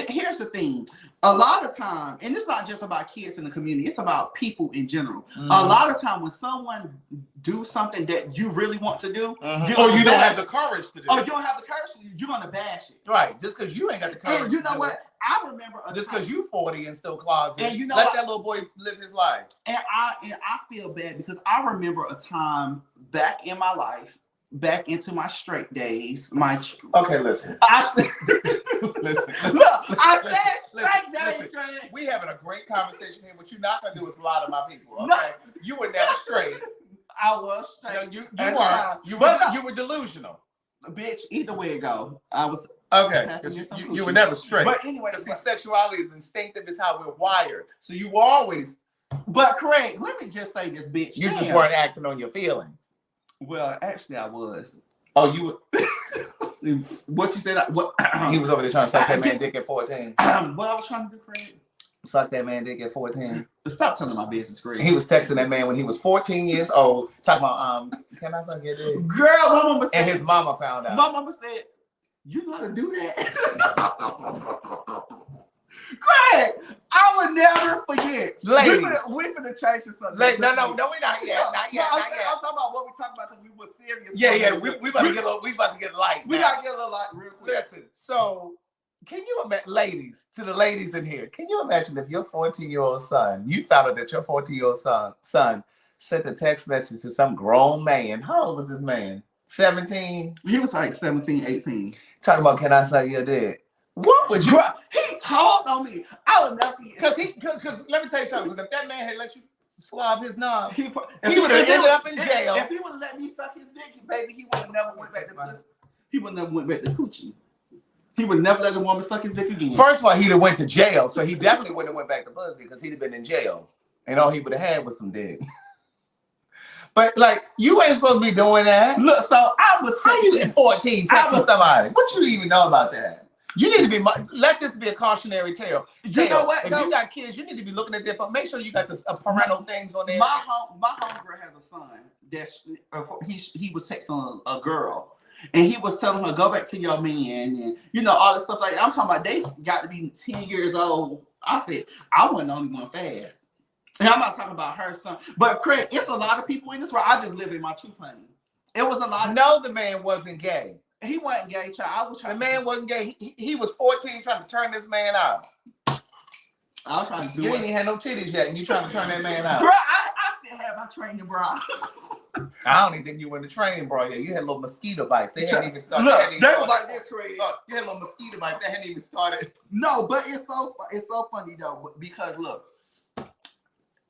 Here's the thing. A lot of time, and it's not just about kids in the community, it's about people in general. A lot of time when someone do something that you really want to do, you don't have the courage to do it. Or you don't have the courage to do it, you're going to bash it. Right. Just because you ain't got the courage. And you know what? I remember just because you 40 and still closet, and you know let that little boy live his life. And I feel bad because I remember a time back in my life, back into my straight days. Okay, listen. I said, listen. Look, I said straight days. Straight. We having a great conversation here. What you're not gonna do is lie to my people. Okay, no. You were never straight. I was straight. No, you weren't. You were delusional. Bitch, either way it go, I was. Okay, you were never straight. But anyway, see, sexuality is instinctive. It's how we're wired. So you were always. But Craig, let me just say this, bitch. You just weren't acting on your feelings. Well, actually, I was. Oh, you were. What you said? What he was over there trying to suck that man dick at 14. What I was trying to do, Craig? Suck that man dick at 14. Stop telling my business, Craig. He was texting that man when he was 14 years old, talking about can I suck your dick? Girl, my mama said. And his mama found out. My mama said, "You gotta do that." Craig, I would never forget. Ladies, we finna change this up. No, we're not yet. Not yet. I'm talking about what we talking about because we were serious. Yeah. We about to get a little. We about to get light. We gotta get a little light real quick. Listen. So, can you imagine, ladies, to the ladies in here? Can you imagine if your 14-year-old son, you found out that your 14-year-old son sent a text message to some grown man. How old was this man? 17? He was like 17, 18. Talking about, can I suck your dick? What would you? He told on me. I would never. Because let me tell you something. Because if that man had let you slob his knob, he would have ended up in jail. If he would have let me suck his dick, baby, he would have never went back to. He would never went back to coochie. He would never let a woman suck his dick again. First of all, he'd have went to jail, so he definitely wouldn't have went back to pussy because he'd have been in jail, and all he would have had was some dick. But like, you ain't supposed to be doing that. Look, so I was. How you at 14 texting somebody? What you even know about that? You need to be. Let this be a cautionary tale. You know what? If you got kids, you need to be looking at their phone. Make sure you got this parental things on there. My homegirl has a son that he was texting a girl. And he was telling her, go back to your man, and all this stuff like that. I'm talking about they got to be 10 years old. I said, I wasn't the only one fast. And I'm not talking about her son. But Craig, it's a lot of people in this world. I just live in my truth, honey. It was a lot. No, the man wasn't gay. He wasn't gay, child. The man wasn't gay. He was 14 trying to turn this man out. I was trying to do You it. ain't even had no titties yet, and you trying to turn that man out. Girl, I still have my training, bro. I don't even think you were in the training, bro. Yeah, you had little mosquito bites. They hadn't even started. Look, they was like this, Craig. Look, you had little mosquito bites. They hadn't even started. No, but it's so funny though, because look,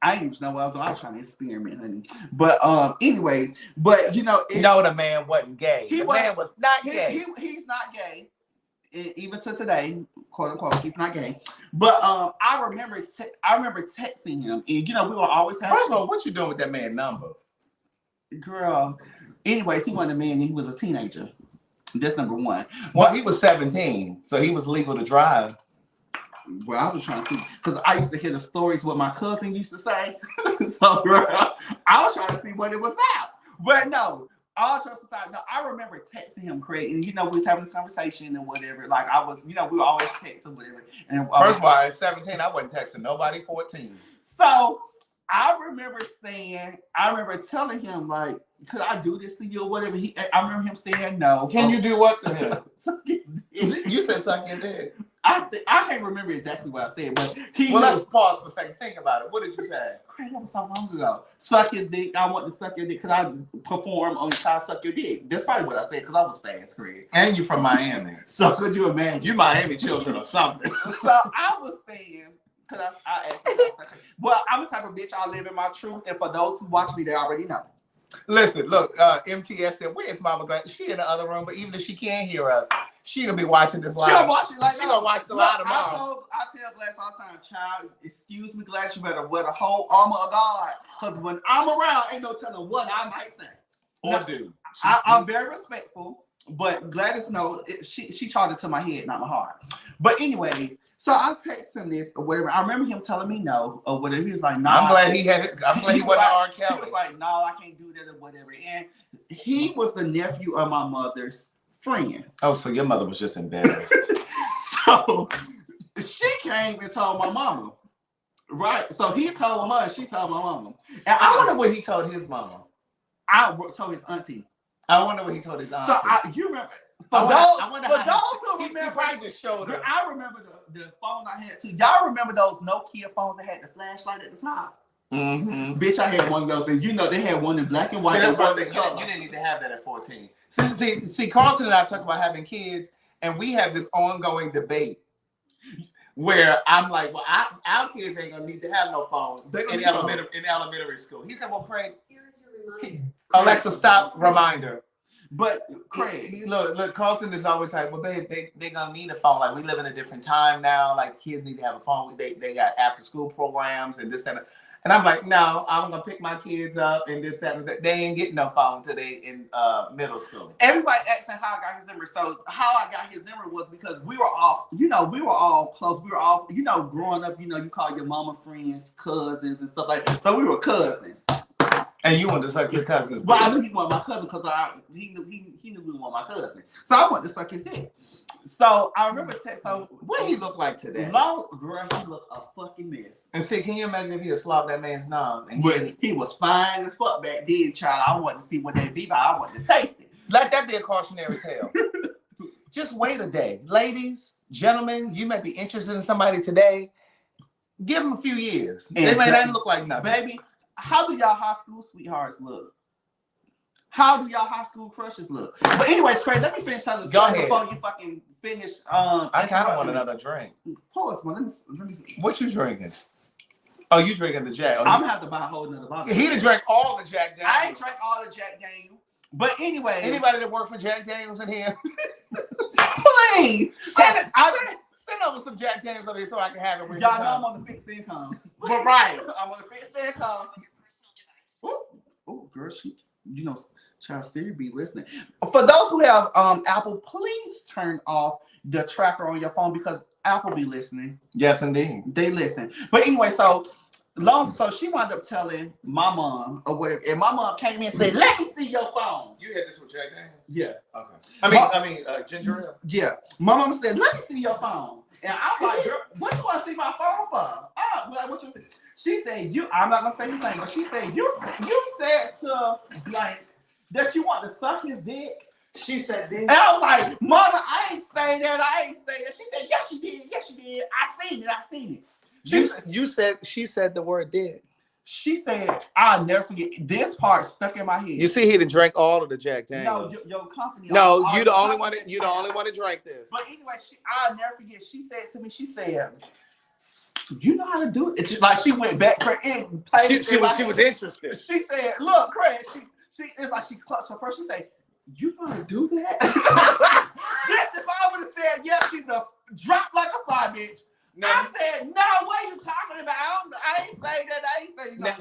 I didn't even know what I was doing. I was trying to experiment, honey. But anyways, but no, the man wasn't gay. The man was not gay. He's not gay. Even to today, quote unquote, he's not gay. But I remember texting him, and we were always having. First of all, what you doing with that man's number? Girl. Anyways, he wasn't a man and he was a teenager. That's number one. Well, he was 17, so he was legal to drive. Well, I was trying to see, because I used to hear the stories what my cousin used to say. So, girl, I was trying to see what it was about. But no, all jokes aside, no, I remember texting him, Craig, and we was having this conversation and whatever. Like I was, we were always texting whatever. And first of all, at 17, I wasn't texting nobody 14. So I remember telling him, like, could I do this to you or whatever? I remember him saying no. Can you do what to him? You said suck your dick. I can't remember exactly what I said, but let's pause for a second. Think about it. What did you say? Craig, that was so long ago. Suck his dick. I want to suck your dick. Could I perform on Can I Suck Your Dick? That's probably what I said because I was fast, Craig. And you from Miami. So could you imagine? You Miami children or something. So I was saying, because I asked, well, I'm the type of bitch, I live in my truth. And for those who watch me, they already know. Listen, look, MTS said, where's Mama Gladys? She in the other room, but even if she can't hear us, she gonna be watching this live. She'll watch it like she gonna watch the live tomorrow. I tell Gladys all the time, child, excuse me, Gladys, you better wear the whole armor of God. Because when I'm around, ain't no telling what I might say. Or do. I'm very respectful, but Gladys knows she charged it to my head, not my heart. But anyway, so I'm texting this or whatever. I remember him telling me no or whatever. He was like, no. I'm glad he had it. I'm glad he wasn't R. Kelly. He was like, no, I can't do that or whatever. And he was the nephew of my mother's friend. Oh, so your mother was just embarrassed. So she came and told my mama. Right. So he told her, she told my mama. And I wonder what he told his mama. I told his auntie. I wonder what he told his auntie. So you remember, for those who remember, I just showed her. I remember the phone I had too. Y'all remember those Nokia phones that had the flashlight at the top? Mm-hmm. Bitch, I had one of those. And they had one in black and white. See, that's one thing. You didn't need to have that at 14. See, Carlton and I talk about having kids, and we have this ongoing debate where I'm like, well, our kids ain't gonna need to have no phone in elementary school. He said, well, Craig, here's your reminder. Alexa, stop, reminder. But Craig, look, Carlton is always like, well, they gonna need a phone. Like, we live in a different time now. Like, kids need to have a phone. They got after school programs and this, that, and I'm like, no, I'm gonna pick my kids up and this, that, and that. They ain't getting no phone today in middle school. Everybody asking how I got his number. So how I got his number was because we were all close. We were all, growing up, you call your mama friends, cousins and stuff like that. So we were cousins. And you wanted to suck your cousin's dick. Well, I knew he wanted my cousin because he knew we wanted my cousin. So I wanted to suck his dick. So I remember what he looked like today? Girl, he looked a fucking mess. And see, can you imagine if he had slobbed that man's knob? But he was fine as fuck back then, child. I wanted to see what they'd be by. I wanted to taste it. Let that be a cautionary tale. Just wait a day. Ladies, gentlemen, you may be interested in somebody today. Give them a few years. They may not look like nothing. Baby, how do y'all high school sweethearts look? How do y'all high school crushes look? But anyways, Craig, let me finish telling the story before you fucking finish. I kind of want another drink. Pause, man. Let me see. What you drinking? Oh, you drinking the Jack. Oh, I'm gonna have to buy a whole nother bottle. He done drank all the Jack Daniels. I ain't drank all the Jack Daniels. But anyway. Anybody that work for Jack Daniels in here? Please. Send over some Jack Daniels over here so I can have it. Y'all know I'm on the fixed income. But right. I'm on the fixed income. Oh, girl, Child Siri be listening. For those who have Apple, please turn off the tracker on your phone because Apple be listening. Yes, indeed. They listen. But anyway, so she wound up telling my mom or whatever, and my mom came in and said, "Let me see your phone." You had this with Jack Daniels? Yeah. Okay. I mean, ginger ale. Yeah. My mom said, "Let me see your phone," and I'm like, "Girl, what you want to see my phone for?" What you? She said, I'm not gonna say his name, but she said, "You said to like that you want to suck his dick." She said this. And I was like, "Mother, I ain't say that. She said, "Yes, you did. Yes, you did. I seen it. She said the word did. She said, "I'll never forget." This part stuck in my head. You see, he done drank all of the Jack Daniels. No, your company. No, you the only one. You the only one to drink this. But anyway, I'll never forget. She said to me, she said, "You know how to do it." It's like she went back and played. She was interested. She said, "Look, Craig." It's like she clutched her purse. She said, "You gonna do that?" Bitch, if I would have said yes, she'd have dropped like a fly, bitch. No. I said, "No, what are you talking about? I ain't say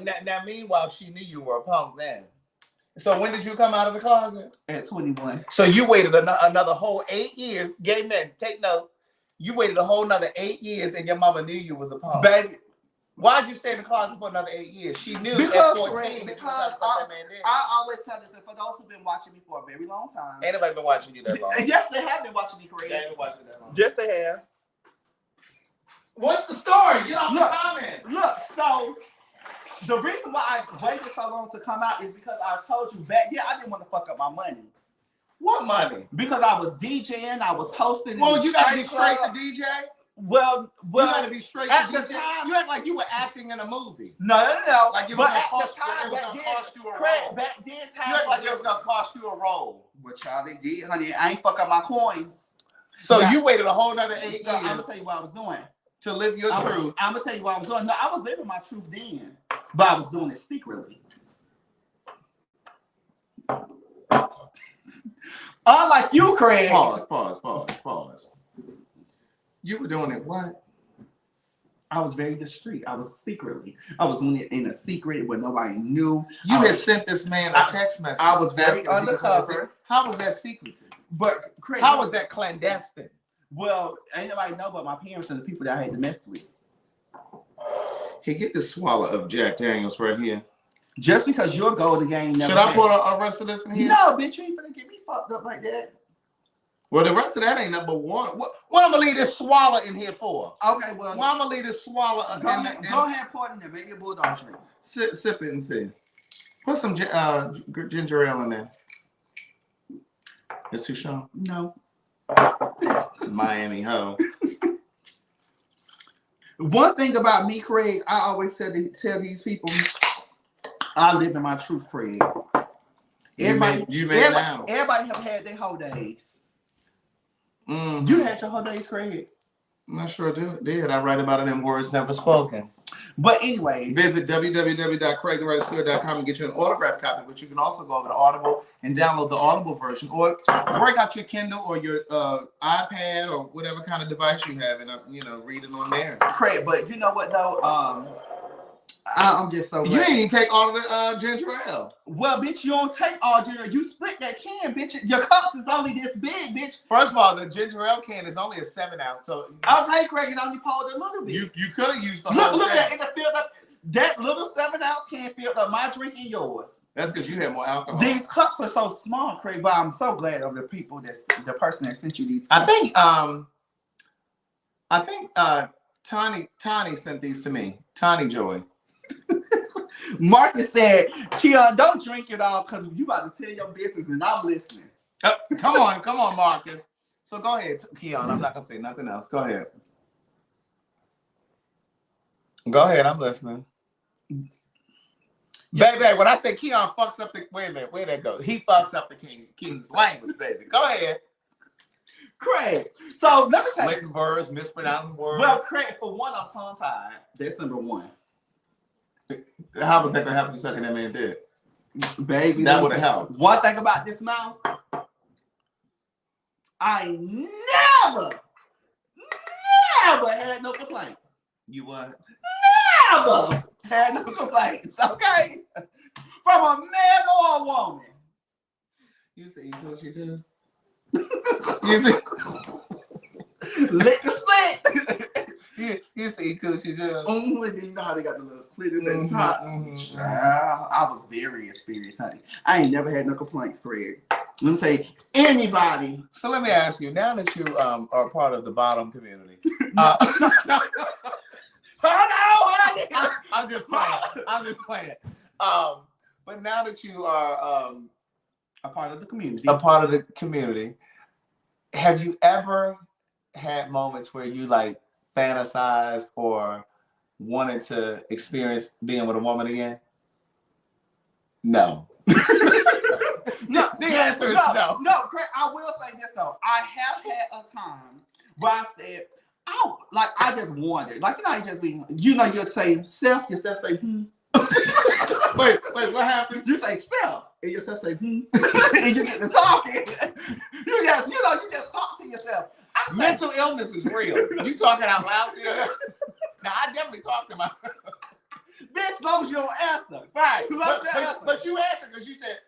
that. Now, meanwhile, she knew you were a punk then. So when did you come out of the closet? At 21. So you waited another whole 8 years. Gay men, take note. You waited a whole another 8 years and your mama knew you was a punk. Baby. Why'd you stay in the closet for another 8 years? She knew because, at 14 because I always tell this, and for those who've been watching me for a very long time. Ain't nobody been watching you that long. Yes, they have been watching me for They ain't been watching that long. Yes, they have. What's the story? Get off the comment. Look, so the reason why I waited so long to come out is because I told you back then I didn't want to fuck up my money. What money? Because I was DJing, I was hosting. Well, you gotta be straight to DJ. Well, you gotta be straight at to the DJ. time. You act like you were acting in a movie. No. Like it was but gonna at cost, the time, it was gonna cost you a Craig, roll. back then, You act like it was gonna cost you a roll. Well, child, they did, honey. I ain't fuck up my coins. So you waited a whole nother 8 years. I'm gonna tell you what I was doing. To live your truth. I'm gonna tell you what I was doing. No, I was living my truth then, but I was doing it secretly. Unlike you, Craig. Pause. You were doing it what? I was very discreet. I was secretly. I was doing it in a secret where nobody knew. You had sent this man a text message. I was very undercover. How was that secretive? But Craig, how was that clandestine? Well, ain't nobody know but my parents and the people that I had to mess with. Hey, get this swallow of Jack Daniels right here. Just because you're golden game. Should I put a rest of this in here? No, bitch, you ain't finna get me fucked up like that. Well, the rest of that ain't number one. What I'm gonna leave this swallow in here for? Okay, well. Well, I'm gonna leave this swallow. Go ahead and pour it in there. Maybe a bulldog drink. Sip it and see. Put some ginger ale in there. It's too strong? No. Miami hoe. One thing about me, Craig, I always tell these people, I live in my truth, Craig. Everybody have had their whole days. Mm-hmm. You had your whole days, Craig. I sure did. I write about it in words never spoken. But anyway, visit www.craigthewriterstewart.com and get you an autographed copy, but you can also go over to Audible and download the Audible version, or break out your Kindle or your iPad or whatever kind of device you have and read it on there. Craig, but you know what though? I'm just so glad. You didn't even take all of the ginger ale. Well, bitch, you don't take all ginger. You split that can, bitch. Your cups is only this big, bitch. First of all, the ginger ale can is only a 7 ounce. So okay, Craig, it only poured a little bit. You could have used the whole Look thing. at it filled up. That little 7 ounce can filled up my drink and yours. That's because you had more alcohol. These cups are so small, Craig, but I'm so glad of the person that sent you these cups. I think Tani sent these to me. Tani Joy. Marcus said, Keon, don't drink it all because you about to tell your business and I'm listening. Come on, Marcus. So go ahead, Keon. I'm not going to say nothing else. Go ahead. Go ahead. I'm listening. Baby, when I say Keon fucks up the, wait a minute, where'd that go? He fucks up the king's language, baby. Go ahead. Craig. So let me say, splitting words, mispronouncing words. Well, Craig, for one, I'm tongue-tied. That's number one. How was that gonna happen? You sucking that man dick, baby? That would have helped. One thing about this mouth, I never had no complaints. You what? Never had no complaints. Okay, from a man or a woman. You say you coochie too. You see, lick the split. you say you coochie too. And then you know how they got the little splitters at the top. I was very experienced, honey. I ain't never had no complaints, Craig. Let me tell you, anybody. So let me ask you, now that you are part of the bottom community. I'm just playing. But now that you are a part of the community, have you ever had moments where you like fantasized or wanted to experience being with a woman again? No. No, the answer is no. No, Craig, I will say this though. I have had a time where I said, I just wondered. Like, you just be, you'll say self, yourself say, wait, what happened? You say self, and yourself say, and you get to talking. You just talk to yourself. Mental illness is real. You talking out loud to yourself? Now, I definitely talk to myself. Bitch, as long as you don't answer. Right. But you answered because you said,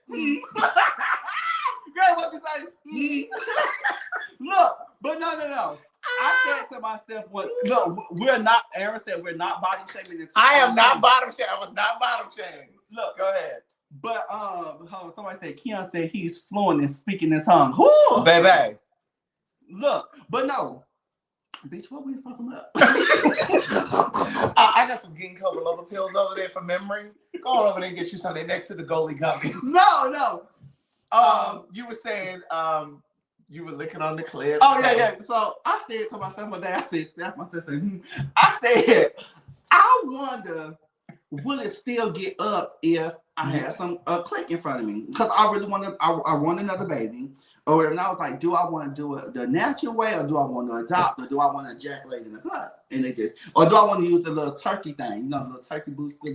Girl, what you say? Look, but no. I said to myself, look, Aaron said we're not body shaming. I am not bottom shaming. I was not bottom shaming. Look, go ahead. But somebody said Keon said he's fluent in speaking in tongues. Woo! Baby. Look, but no. Bitch, what we talking about? I got some ginkgo biloba pills over there for memory. Go on over there and get you something next to the goalie gummies. No. You were saying you were licking on the clip. Oh yeah. So I said to myself one day, I said, I wonder, will it still get up if I had some click in front of me? Because I really want another baby. And I was like, do I want to do it the natural way, or do I want to adopt, or do I want to ejaculate in the cup? And or do I want to use the little turkey thing, the little turkey booster,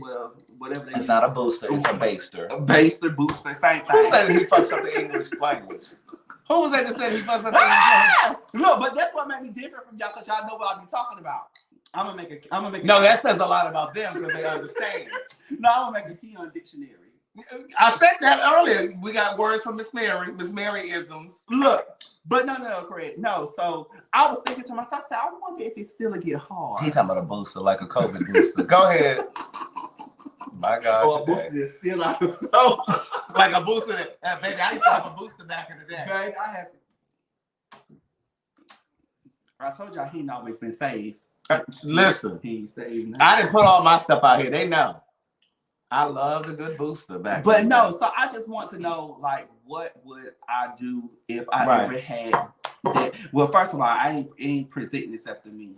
whatever. It's not a booster, it's a baster. A baster, booster, same thing. Who said he fucks up the English language? Who was that said he fucks up the English language? Look, but that's what made me different from y'all, because y'all know what I be talking about. I'm gonna make No, that says a lot about them because they understand. No, I'm gonna make a Keon dictionary. I said that earlier. We got words from Miss Mary isms. Look, but no, Craig. No, so I was thinking to myself, I wonder if it's still get hard. He's talking about a booster, like a COVID booster. Go ahead. My God. Or a booster that's still out of stock. Like a booster that, baby, I used to have a booster back in the day. Baby, I told y'all he ain't always been saved. Listen, he ain't saved now. I didn't put all my stuff out here. They know. I love the good booster back. But no, so I just want to know, like, what would I do if I ever had that? Well, first of all, I ain't presenting itself to me.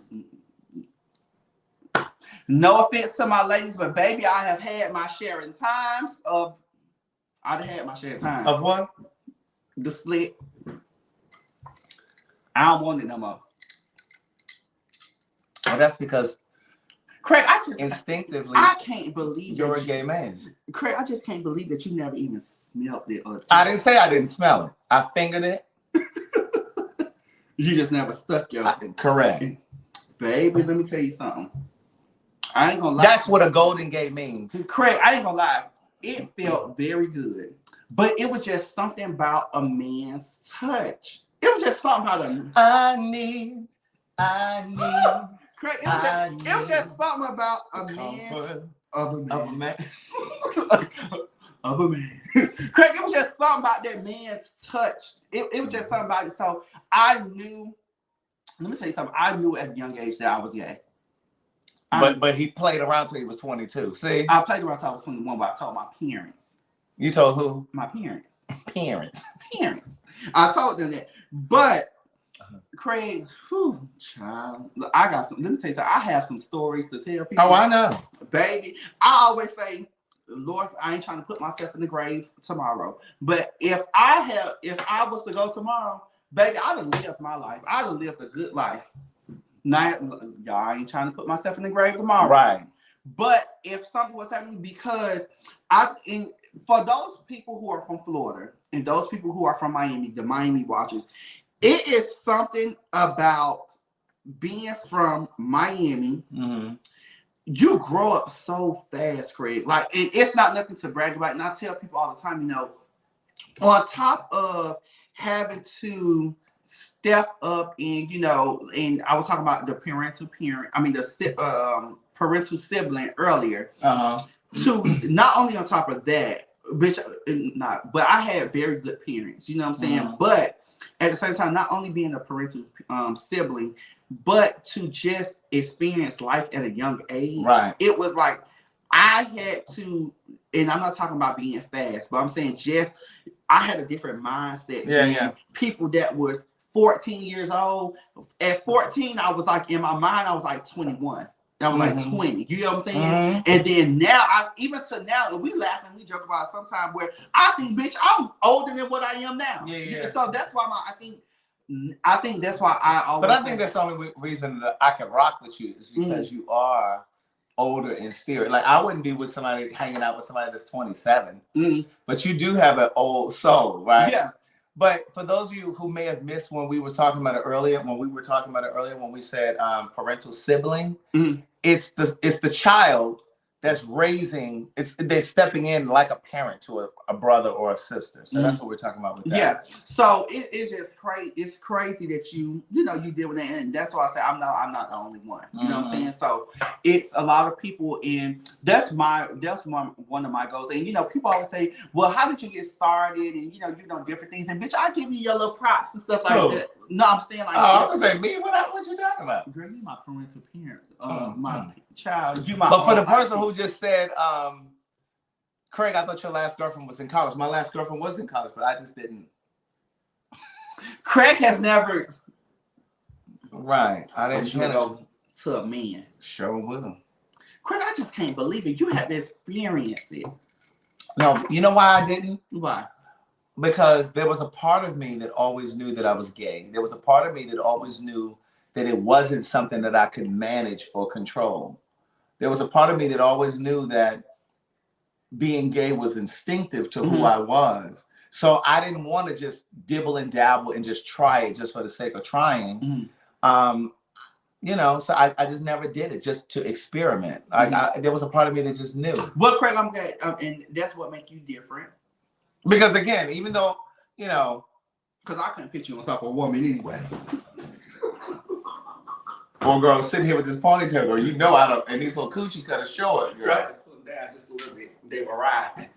No offense to my ladies, but baby, I have had my share in times of. I'd had my share in times of what? The split. I don't want it no more. Well, that's because. Craig, I just instinctively, I can't believe you're a gay man. Craig, I just can't believe that you never even smelled it. I didn't say I didn't smell it. I fingered it. You just never stuck your. Correct. Baby, let me tell you something. I ain't gonna lie. That's what a golden gay means. Craig, I ain't gonna lie. It felt very good. But it was just something about a man's touch. It was just something about I need. Craig, it was just something about a man. Of a man. Craig, it was just something about that man's touch. It was just something about it. So I knew, let me tell you something. I knew at a young age that I was gay. But he played around till he was 22. See? I played around till I was 21, but I told my parents. You told who? My parents. Parents. I told them that. But Craig, child, I got some. Let me tell you something. I have some stories to tell people. Oh, I know, baby. I always say, Lord, I ain't trying to put myself in the grave tomorrow. But if I was to go tomorrow, baby, I'd have lived my life. I'd have lived a good life. Now, y'all, I ain't trying to put myself in the grave tomorrow. Right. But if something was happening, because for those people who are from Florida and those people who are from Miami, the Miami watchers, it is something about being from Miami. Mm-hmm. You grow up so fast, Craig. Like, it's not nothing to brag about. And I tell people all the time, on top of having to step up and, and I was talking about the parental sibling earlier. Uh-huh. To not only on top of that, but I had very good parents, you know what I'm saying? Uh-huh. But at the same time, not only being a parental sibling, but to just experience life at a young age. Right. It was like I had to, and I'm not talking about being fast, but I'm saying just I had a different mindset than people that was 14 years old. At 14, I was like, in my mind, I was like 21. I was like 20. You know what I'm saying? Mm-hmm. And then now, even to now, we laugh and we joke about it sometimes where I think, bitch, I'm older than what I am now. Yeah. So that's why I think that's why I always. But I think that's the only reason that I can rock with you is because you are older in spirit. Like, I wouldn't be with somebody hanging out with somebody that's 27, but you do have an old soul, right? Yeah. But for those of you who may have missed when we were talking about it earlier, when we said parental sibling, it's the child that's raising, they're stepping in like a parent to a brother or a sister. So that's what we're talking about with that. Yeah. So it's just crazy. It's crazy that you deal with that, and that's why I say I'm not the only one. You know what I'm saying? So it's a lot of people, and that's one of my goals. And people always say, well, how did you get started? And different things. And bitch, I give you your little props and stuff like that. No, I'm saying like I was saying me. What you talking about? Girl, you my parental parent. My child. But for the person who just said, Craig, I thought your last girlfriend was in college. My last girlfriend was in college, but I just didn't. Craig has never. Right. I didn't go to a man. Sure will. Craig, I just can't believe it. You have experienced it. No, you know why I didn't? Why? Because there was a part of me that always knew that I was gay. There was a part of me that always knew that it wasn't something that I could manage or control. There was a part of me that always knew that being gay was instinctive to who I was. So I didn't want to just dibble and dabble and just try it just for the sake of trying. So I just never did it just to experiment. There was a part of me that just knew. Well, Craig, I'm gay, and that's what makes you different. Because again, even though, because I couldn't picture you on top of a woman anyway. Well, girl, I'm sitting here with this ponytail, girl. I don't, and these little coochie cutters short, girl. Right. Put them down just a little bit. They were rising.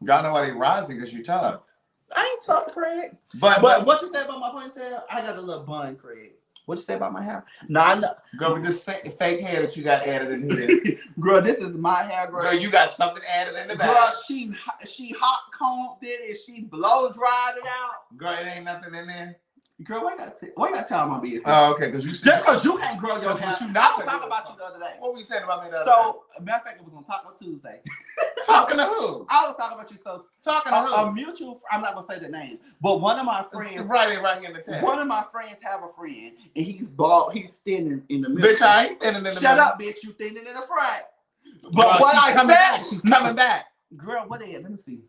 Y'all know why they rising because you tucked. I ain't tucked, Craig. But what you say about my ponytail? I got a little bun, Craig. What you say about my hair? No. Girl, with this fake hair that you got added in here. Girl, this is my hair, girl. Girl, you got something added in the back. Girl, she hot combed it and she blow dried it out. Girl, it ain't nothing in there. Girl, why you gotta tell my business? Oh, okay, because just because you can't grow your hair. I was talking about you the other day. What were you saying about me the other day? Matter of fact, it was on Taco Tuesday. Talking to who? I was talking about you. So talking to who? A mutual. I'm not gonna say the name, but one of my friends. It's right here in the text. One of my friends have a friend, and he's bald. He's thinning in the middle. Bitch, I ain't thinning in the middle. Shut up, bitch. You thinning in the front. But what I said, she's coming back. Girl, what is it? Let me see.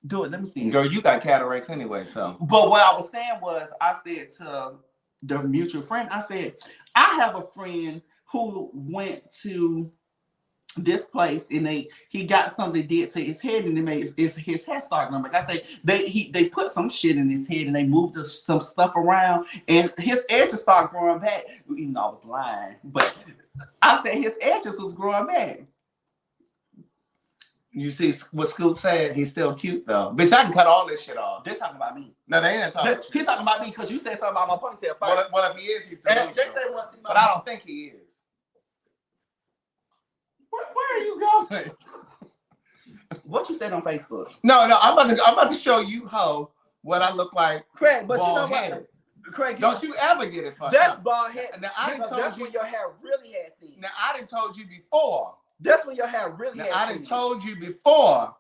Do it. Let me see. Girl, you got cataracts anyway, so. But what I was saying was, I said to the mutual friend, I said, I have a friend who went to this place and he got something did to his head and it made his hair start growing. Like I say, they put some shit in his head and they moved some stuff around and his edges started growing back. Even though I was lying, but I said his edges was growing back. You see what Scoop said? He's still cute though. Bitch, I can cut all this shit off. They're talking about me. No, they ain't talking about you. He's talking about me because you said something about my ponytail first. Well, if he is, he's still but I don't think he is. Where are you going? What you said on Facebook? No, I'm about to show you, ho, what I look like. Craig, but you know what? Craig, don't you ever get it fucked that's up. bald head. Now I done told that's you when your hair really had thin. Now I done told you before That's when your hair really. Now, I done told you before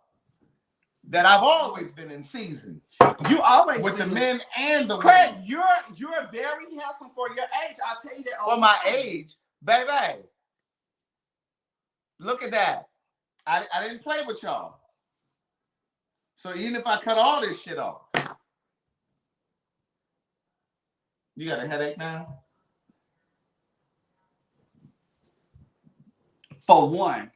that I've always been in season. You always with the men and the Craig, women. you're very handsome for your age. I'll tell you that. For my age, baby. Look at that. I didn't play with y'all. So even if I cut all this shit off, you got a headache now? For one,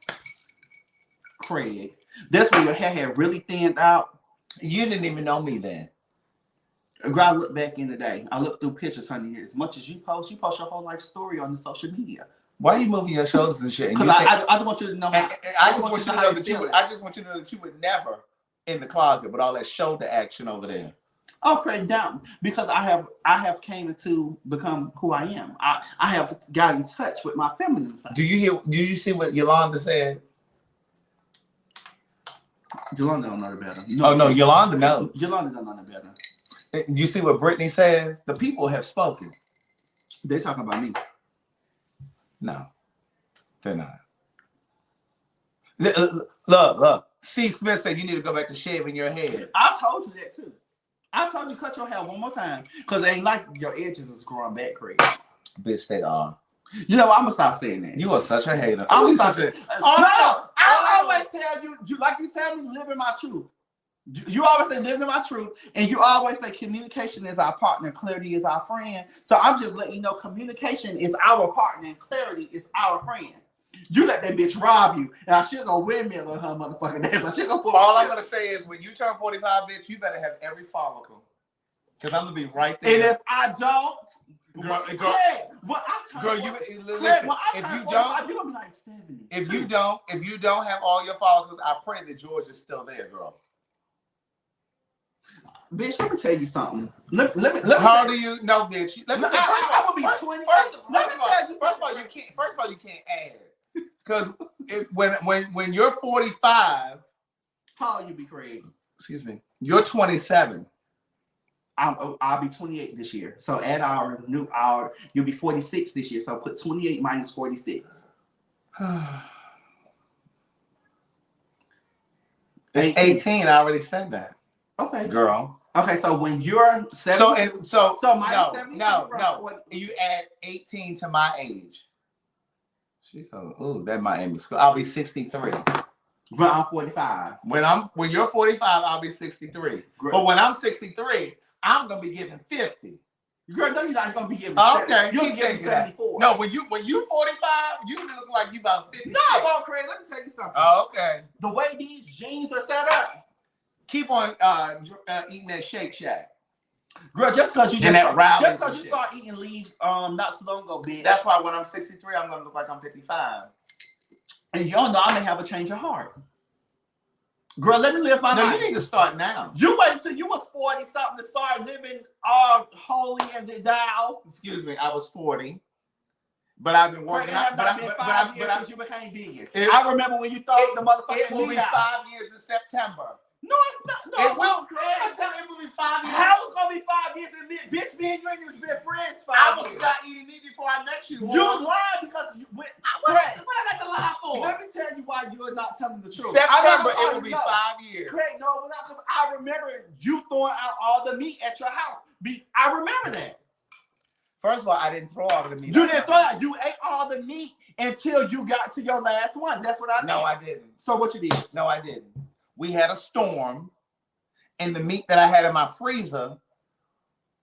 Craig, that's when your hair had really thinned out. You didn't even know me then. Girl, I look back in the day. I look through pictures, honey. As much as you post your whole life story on the social media. Why are you moving your shoulders and shit? Because I just want you to know. I just want you to know that you would never in the closet with all that shoulder action over there. Oh, Craig, down because I have came to become who I am. I have got in touch with my feminine side. Do you see what Yolanda said? Yolanda don't know better. No, Yolanda knows. Yolanda don't know better. You see what Brittany says? The people have spoken. They're talking about me. No, they're not. Look. C. Smith said you need to go back to shaving your head. I told you that too. I told you cut your hair one more time because it ain't like your edges is growing back, Craig. Bitch, they are. You know what? I'm gonna stop saying that. You are such a hater. I'm such a. I always tell you, like you tell me, live in my truth. You always say live in my truth, and you always say communication is our partner, clarity is our friend. So I'm just letting you know, communication is our partner, and clarity is our friend. You let that bitch rob you, and I should go windmill on her motherfucking dance. I should go. All I'm gonna say is, when you turn 45, bitch, you better have every follicle, because I'm gonna be right there. And if I don't. Girl, you listen. If you don't, you're gonna be like 70. If you don't have all your follicles, I pray that George is still there, girl. Bitch, let me tell you something. Let me How do you know, bitch? Let me tell you. I'm gonna be 20. First of all, you can't add, because when you're 45, how old you be, Craig? Excuse me. You're 27. I'll be 28 this year. So add you'll be 46 this year. So put 28 minus 46. It's 18. I already said that. Okay, girl. Okay, so when you're 70, so minus 70. No. You add 18 to my age. She's that Miami school. I'll be 63. When I'm 45. When you're 45, I'll be 63. Great. But when I'm 63, I'm gonna be giving 50. Girl, no, you're not gonna be giving. Okay, you're giving 74. No, when you 45, you look like you about 50. No, well, Craig, let me tell you something. Oh, okay. The way these jeans are set up. Keep on eating that Shake Shack. Girl, just because you start eating leaves not so long ago, bitch. That's why when I'm 63, I'm gonna look like I'm 55. And y'all know I may have a change of heart. Girl, let me live my life. No, you need to start now. You wait until you was 40 something to start living all holy and thou. Excuse me, I was 40. But I've been working. It have not been 5 years since you became vegan. I remember when you thought the motherfucking It will be 5 years in September. No, it's not. No, it will. I'm telling you, it will be 5 years. How it's gonna be 5 years? Bitch, me and you been friends 5 years. I was not eating meat before I met you. You lied because what I got to lie for? Let me tell you why you are not telling the truth. September, it will be 5 years. Craig, no, because I remember you throwing out all the meat at your house. I remember that. First of all, I didn't throw all the meat. You didn't throw it. You ate all the meat until you got to your last one. That's what I did. No, I didn't. So what you did? No, I didn't. We had a storm, and the meat that I had in my freezer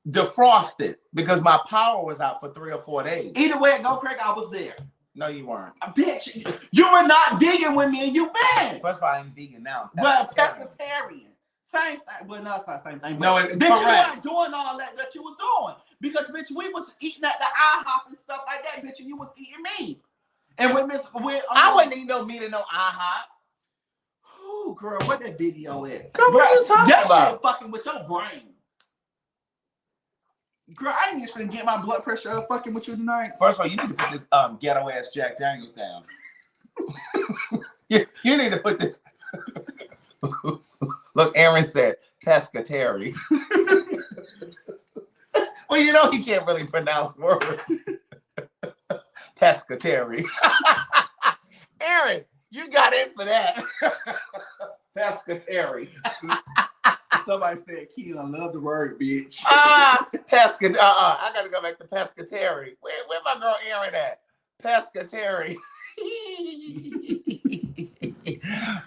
defrosted because my power was out for 3 or 4 days. Either way it go, Craig, I was there. No, you weren't. Bitch, you were not vegan with me and you banned. First of all, I'm vegan now. Well, pescatarian. Same thing. Well, no, it's not the same thing. No, it's bitch, correct. You weren't doing all that you was doing. Because, bitch, we was eating at the IHOP and stuff like that, bitch, and you was eating meat. And I wouldn't eat no meat in no IHOP. Oh, girl, what that video is? Girl, what are you talking about? That shit fucking with your brain. Girl, I ain't just finna get my blood pressure up fucking with you tonight. First of all, you need to put this ghetto ass Jack Daniels down. you need to put this. Look, Aaron said pescatarian. Well, you know he can't really pronounce words. Pescatarian. Aaron, you got in for that. Pescatary. Somebody said, Keon, love the word, bitch. I gotta go back to pescatary. Where my girl Erin at? Pescatary.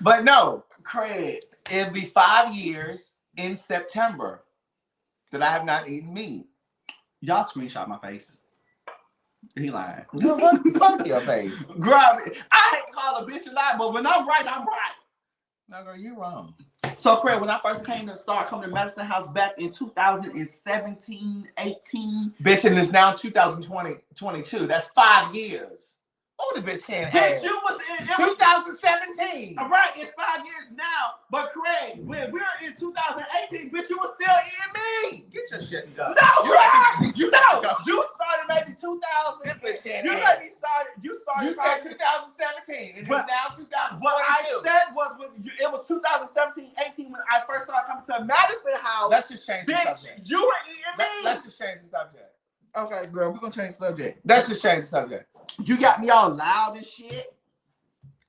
But no, Craig, it'll be 5 years in September that I have not eaten meat. Y'all screenshot my face. He lying. No, fuck your face. Grab it. I hate call a bitch a lie, but when I'm right, I'm right. No, girl, you wrong. So, Craig, when I first coming to Medicine House back in 2017, 18. Bitch, and it's now 2022. That's 5 years. Oh, the bitch can't add. Bitch, you was in 2017. All right, it's 5 years now. But Craig, when we were in 2018, bitch, you was still eating me. Get your shit and go. No, Craig. You started maybe 2000. This bitch can't You add. maybe started. You You said 2017. It's now 2022. What I said was it was 2017, 18 when I first started coming to Madison House. Let's just change the Bitch, subject. you were eating me. Let's just change the subject. Okay, girl, we're gonna change the subject. Let's just change the subject. You got me all loud and shit.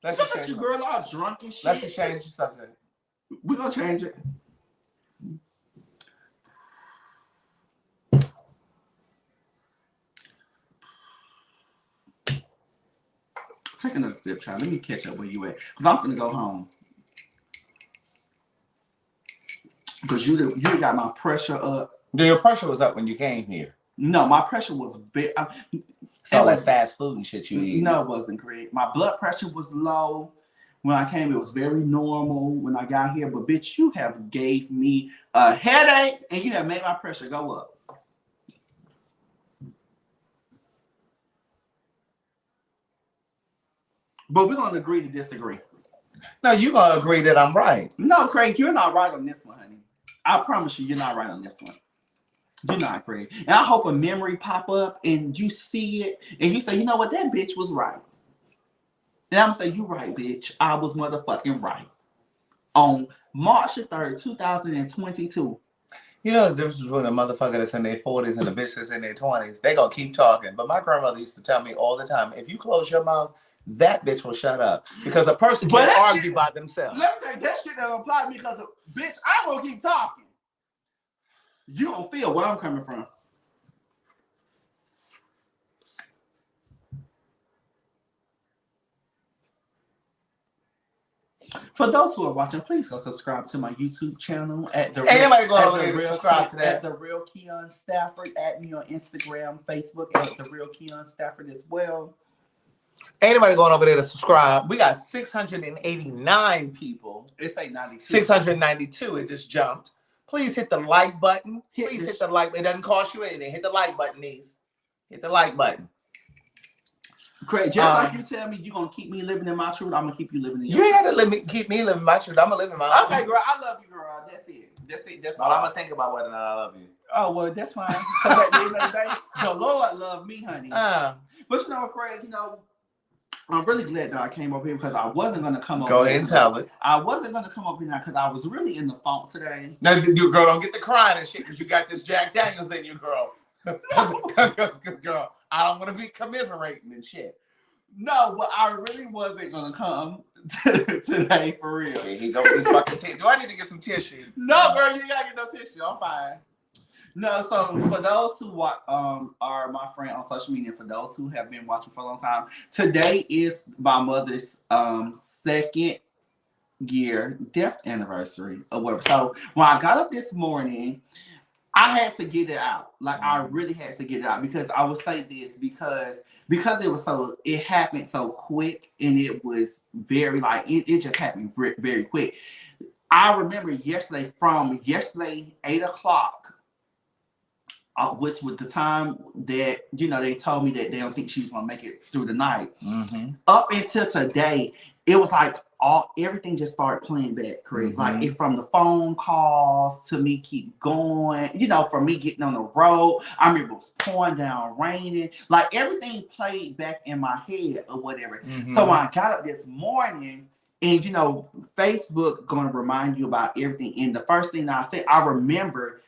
Let's Look just at change you, the girl, all drunk and shit. Let's just change the subject. We're gonna change it. Take another sip, child. Let me catch up where you at. Because I'm gonna go home. Because you got my pressure up. Your pressure was up when you came here. No, my pressure was big. So that fast food and shit you eat. No, it wasn't, Craig. My blood pressure was low. When I came, it was very normal when I got here. But bitch, you have gave me a headache and you have made my pressure go up. But we're gonna agree to disagree. No, you're gonna agree that I'm right. No, Craig, you're not right on this one, honey. I promise you're not right on this one. You're not, Craig. And I hope a memory pop up and you see it and you say, you know what, that bitch was right. And I'm gonna say, you right, bitch. I was motherfucking right. On March 3rd, 2022. You know the difference between a motherfucker that's in their 40s and a bitch that's in their 20s. They gonna keep talking. But my grandmother used to tell me all the time, if you close your mouth, that bitch will shut up. Because a person can't argue by themselves. Let me say, that shit don't apply to me because, bitch, I'm gonna keep talking. You don't feel where I'm coming from. For those who are watching, please go subscribe to my YouTube channel at the Ain't nobody going over there to subscribe to that. At the real KeonStafford. Add me on Instagram, Facebook at the real KeonStafford as well. Ain't nobody going over there to subscribe. We got 689 people. It's 892. 692. It just jumped. Please hit the like button. Please hit the like. It doesn't cost you anything. Hit the like button, niece. Hit the like button. Craig, just like you tell me you're going to keep me living in my truth, I'm going to keep you living in your truth. You ain't got to keep me living my truth. I'm going to live in my Okay, girl. I love you, girl. That's it. That's all. I'm going to think about whether or not I love you. Oh, well, that's fine. Because at the end of the day, the Lord loved me, honey. But you know, Craig, you know, I'm really glad that I came over here because I wasn't going to come over here. Go ahead and tell it. I wasn't going to come over here because I was really in the funk today. Now, girl, don't get the crying and shit because you got this Jack Daniels in you, girl. Girl, I don't want to be commiserating and shit. No, but I really wasn't going to come today for real. Here he goes with his fucking tissue. Do I need to get some tissue? No, girl, you ain't got to get no tissue. I'm fine. No, so for those who are my friend on social media, for those who have been watching for a long time, today is my mother's second year death anniversary or whatever. So when I got up this morning, I had to get it out. Like I really had to get it out because I would say this because it happened so quick and it was very it just happened very, very quick. I remember yesterday 8 o'clock. Which was the time that, you know, they told me that they don't think she was going to make it through the night. Mm-hmm. Up until today, it was like everything just started playing back, Craig. Mm-hmm. Like from the phone calls to me keep going, you know, from me getting on the road. I remember it was pouring down, raining. Like everything played back in my head or whatever. Mm-hmm. So when I got up this morning, and, you know, Facebook going to remind you about everything. And the first thing I said, I remember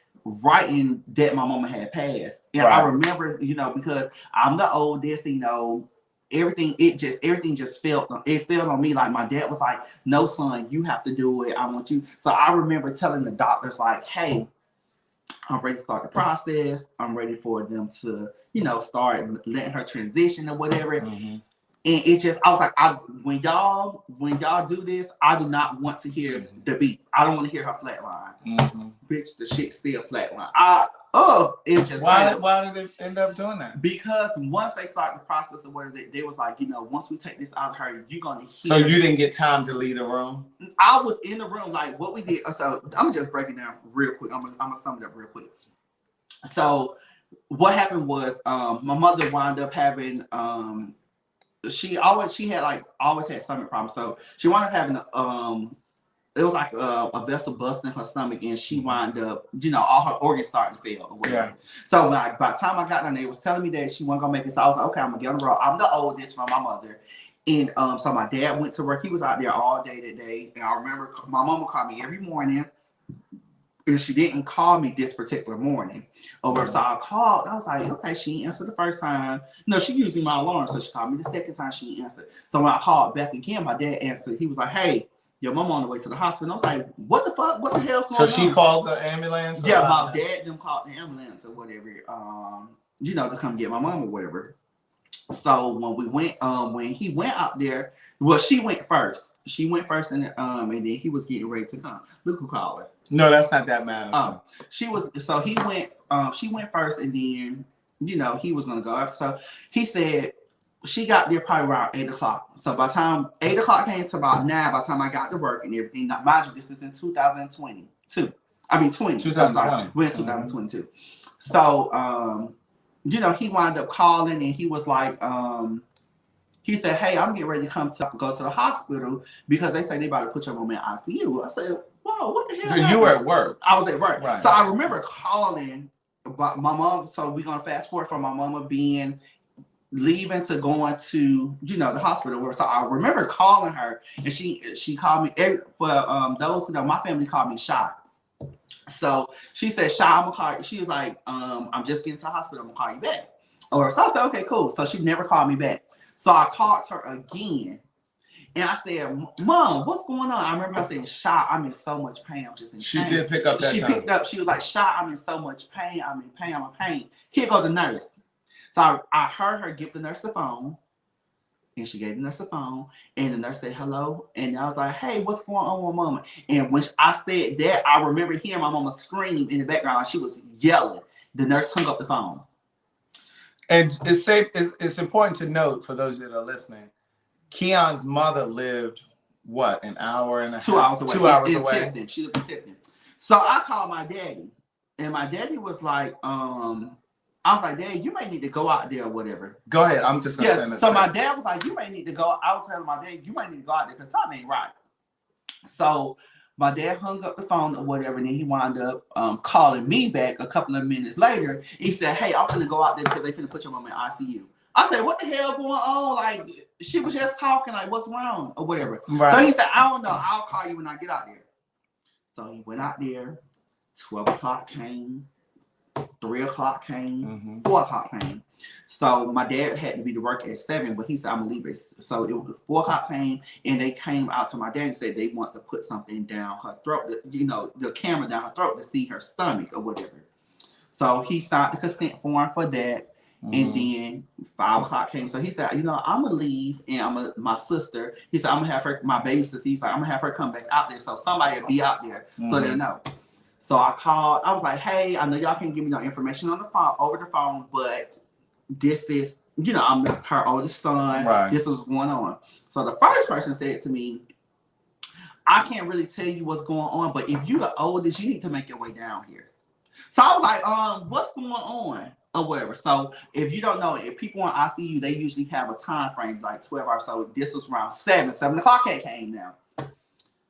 writing that my mama had passed. And right. I remember, you know, because I'm the oldest, you know, everything just fell on me. Like my dad was like, no son, you have to do it. I want you. So I remember telling the doctors like, hey, I'm ready to start the process. I'm ready for them to, start letting her transition or whatever. Mm-hmm. And it just, I was like, when y'all do this, I do not want to hear the beat. I don't want to hear her flatline. Mm-hmm. Bitch, the shit still flatline. It just. Why did they end up doing that? Because once they start the process of whatever, they was like, once we take this out of her, you're gonna hear. So you didn't get time to leave the room? I was in the room, like what we did. So I'm just breaking down real quick. I'm gonna sum it up real quick. So what happened was, my mother wound up having she had stomach problems. So she wound up having it was like a vessel busting in her stomach, and she wound up, all her organs starting to fail or whatever. Yeah. So by the time I got down there, it was telling me that she wasn't gonna make it. So I was like, okay, I'm gonna get on the road. I'm the oldest from my mother. And so my dad went to work. He was out there all day that day. And I remember my mama called me every morning. And she didn't call me this particular morning. So I called. I was like, okay, she didn't answer the first time. No, she used my alarm. So she called me the second time. She didn't answer. So when I called back again, my dad answered. He was like, hey, your mama on the way to the hospital. And I was like, what the fuck? What the hell's going on? So she called the ambulance? Yeah, my dad them called the ambulance or whatever, to come get my mom or whatever. So when he went out there, well, she went first. She went first, and then he was getting ready to come. Look who called her. No, that's not that matter. She went first, and then, he was going to go after. So he said, she got there probably around 8 o'clock. So by the time 8 o'clock came to about 9, by the time I got to work and everything, now mind you, this is in 2022. I mean, 2020. We're in 2022. So, he wound up calling, and he was like, he said, hey, I'm getting ready to go to the hospital because they say they about to put your mom in ICU. I said, whoa, what the hell? You were at work. I was at work. Right. So I remember calling about my mom. So we're going to fast forward from my mama leaving to going to, the hospital. So I remember calling her, and she called me. For those who know, my family called me Shy. So she said, Shy, I'm gonna call you. She was like, I'm just getting to the hospital. I'm gonna call you back. So I said, okay, cool. So she never called me back. So I called her again, and I said, Mom, what's going on? I remember her saying, Shy, I'm in so much pain. I'm just in pain. She did pick up that time. Picked up. She was like, Shy, I'm in so much pain. I'm in pain. I'm in pain. Here go the nurse. So I heard her give the nurse the phone, and she gave the nurse the phone, and the nurse said hello, and I was like, hey, what's going on with Mama? And when I said that, I remember hearing my mama scream in the background, like she was yelling. The nurse hung up the phone. And it's important to note for those that are listening, Keon's mother lived, what, an hour and a half? 2 hours away. 2 hours away. Tipton. She lived in Tipton. So I called my daddy, and my daddy was like, I was like, Dad, you may need to go out there or whatever. Go ahead. I'm just going to send this. So my dad was like, you may need to go. I was telling my dad, you might need to go out there because something ain't right. So my dad hung up the phone or whatever, and then he wound up calling me back a couple of minutes later. He said, hey, I'm going to go out there because they finna put your mom in ICU. I said, what the hell going on? Like, she was just talking, like, what's wrong or whatever. Right. So he said, I don't know. I'll call you when I get out there. So he went out there. 12 o'clock came. 3 o'clock came, 4 o'clock came. So my dad had to be to work at 7, but he said, I'm gonna leave it. So it was 4 o'clock came, and they came out to my dad and said they want to put something down her throat, the camera down her throat to see her stomach or whatever. So he signed the consent form for that. And then 5 o'clock came. So he said, I'm gonna leave, and my sister, he said, I'm gonna have her, my baby sister, he's like, I'm gonna have her come back out there. So somebody will be out there so they'll know. So I called. I was like, hey, I know y'all can't give me no information on the phone over the phone, but this is, I'm her oldest son. Right. This was going on. So the first person said to me, I can't really tell you what's going on, but if you're the oldest, you need to make your way down here. So I was like, what's going on? Or whatever. So if you don't know, if people in ICU, they usually have a time frame like 12 hours. So this was around 7 o'clock came now.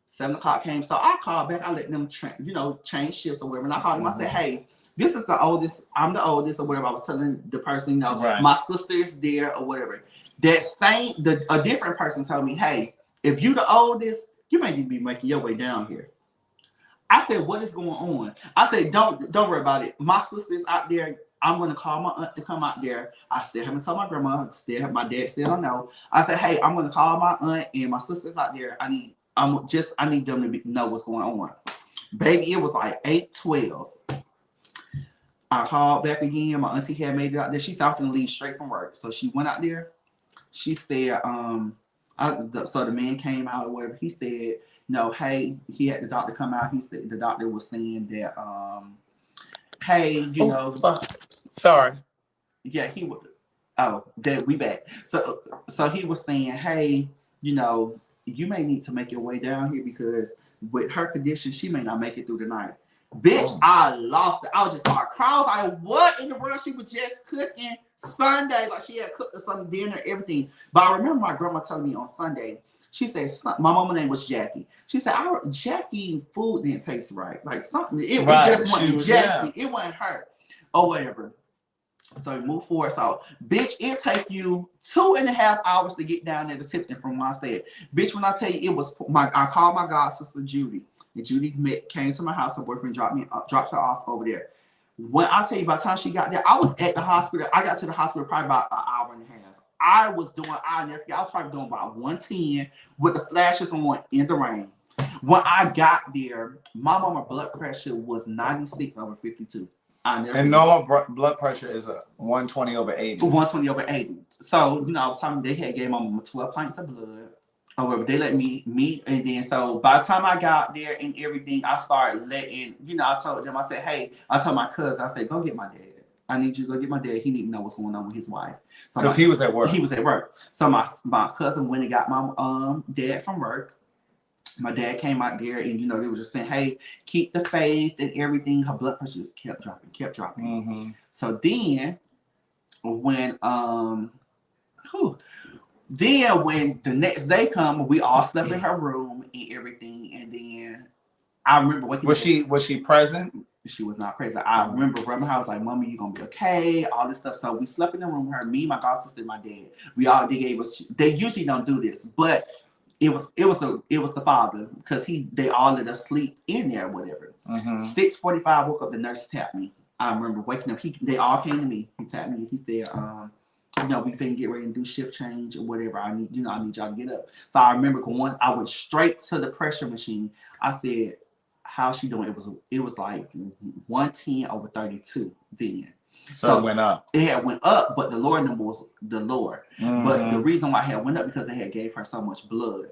7 o'clock came, so I called back. I let them, change shifts or whatever. And I called them. I said, "Hey, this is the oldest. I'm the oldest, or whatever." I was telling the person, right. My sister is there or whatever. A different person told me, "Hey, if you the oldest, you may need to be making your way down here." I said, "What is going on?" I said, "Don't worry about it. My sister's out there." I'm going to call my aunt to come out there. I still haven't told my grandma. My dad still don't know. I said, hey, I'm going to call my aunt and my sisters out there. I need them to know what's going on. Baby, it was like 8:12. I called back again. My auntie had made it out there. She said I'm going to leave straight from work. So she went out there. She said, so the man came out or whatever. He said, no, hey, he had the doctor come out. He said the doctor was saying that, hey, you know. Sorry. Yeah, he was. Oh, that we back. So he was saying, hey, you know, you may need to make your way down here because with her condition, she may not make it through the night. Bitch, I lost it. I was just started crying. I was like, what in the world? She was just cooking Sunday. Like she had cooked some dinner, everything. But I remember my grandma telling me on Sunday, she said, my mama's name was Jackie. She said, Jackie food didn't taste right. Like something, it just wasn't Jackie. Yeah. It wasn't her or whatever. So we move forward. So, bitch, it take you 2.5 hours to get down there to Tipton from where I stayed. Bitch, when I tell you, I called my god sister Judy. And Judy came to my house. Her boyfriend dropped her off over there. When I tell you, by the time she got there, I was at the hospital. I got to the hospital probably about an hour and a half. I was probably doing about 110 with the flashes on in the rain. When I got there, my mama's blood pressure was 96/52. And normal blood pressure is a 120/80. 120/80. So, you know, I was telling them they had gave my mama 12 pints of blood. Or whatever. They let me meet. And then, so by the time I got there and everything, I started letting, you know, I told them, I said, hey, I told my cousin, I said, go get my dad. I need you to go get my dad. He need to know what's going on with his wife. Because he was at work. He was at work. So my cousin went and got my dad from work. My dad came out there and, you know, they were just saying, hey, keep the faith and everything. Her blood pressure just kept dropping. Mm-hmm. So then when when the next day come, we all slept in her room and everything. And then I remember waking up. Was she present? She was not present. I remember running her house like, Mommy, you gonna be okay? All this stuff. So we slept in the room with her, me, my god sister, and my dad. They usually don't do this, but it was the father because they all let us sleep in there or whatever. 6:45 woke up, the nurse tapped me. I remember waking up. They all came to me. He tapped me. He said, you know, we finna get ready and do shift change or whatever. I need y'all to get up. So I remember I went straight to the pressure machine. I said, how's she doing? It was like 110/32 then. So it went up. It had went up, but the lower number was the lower. But the reason why it had went up because they had gave her so much blood.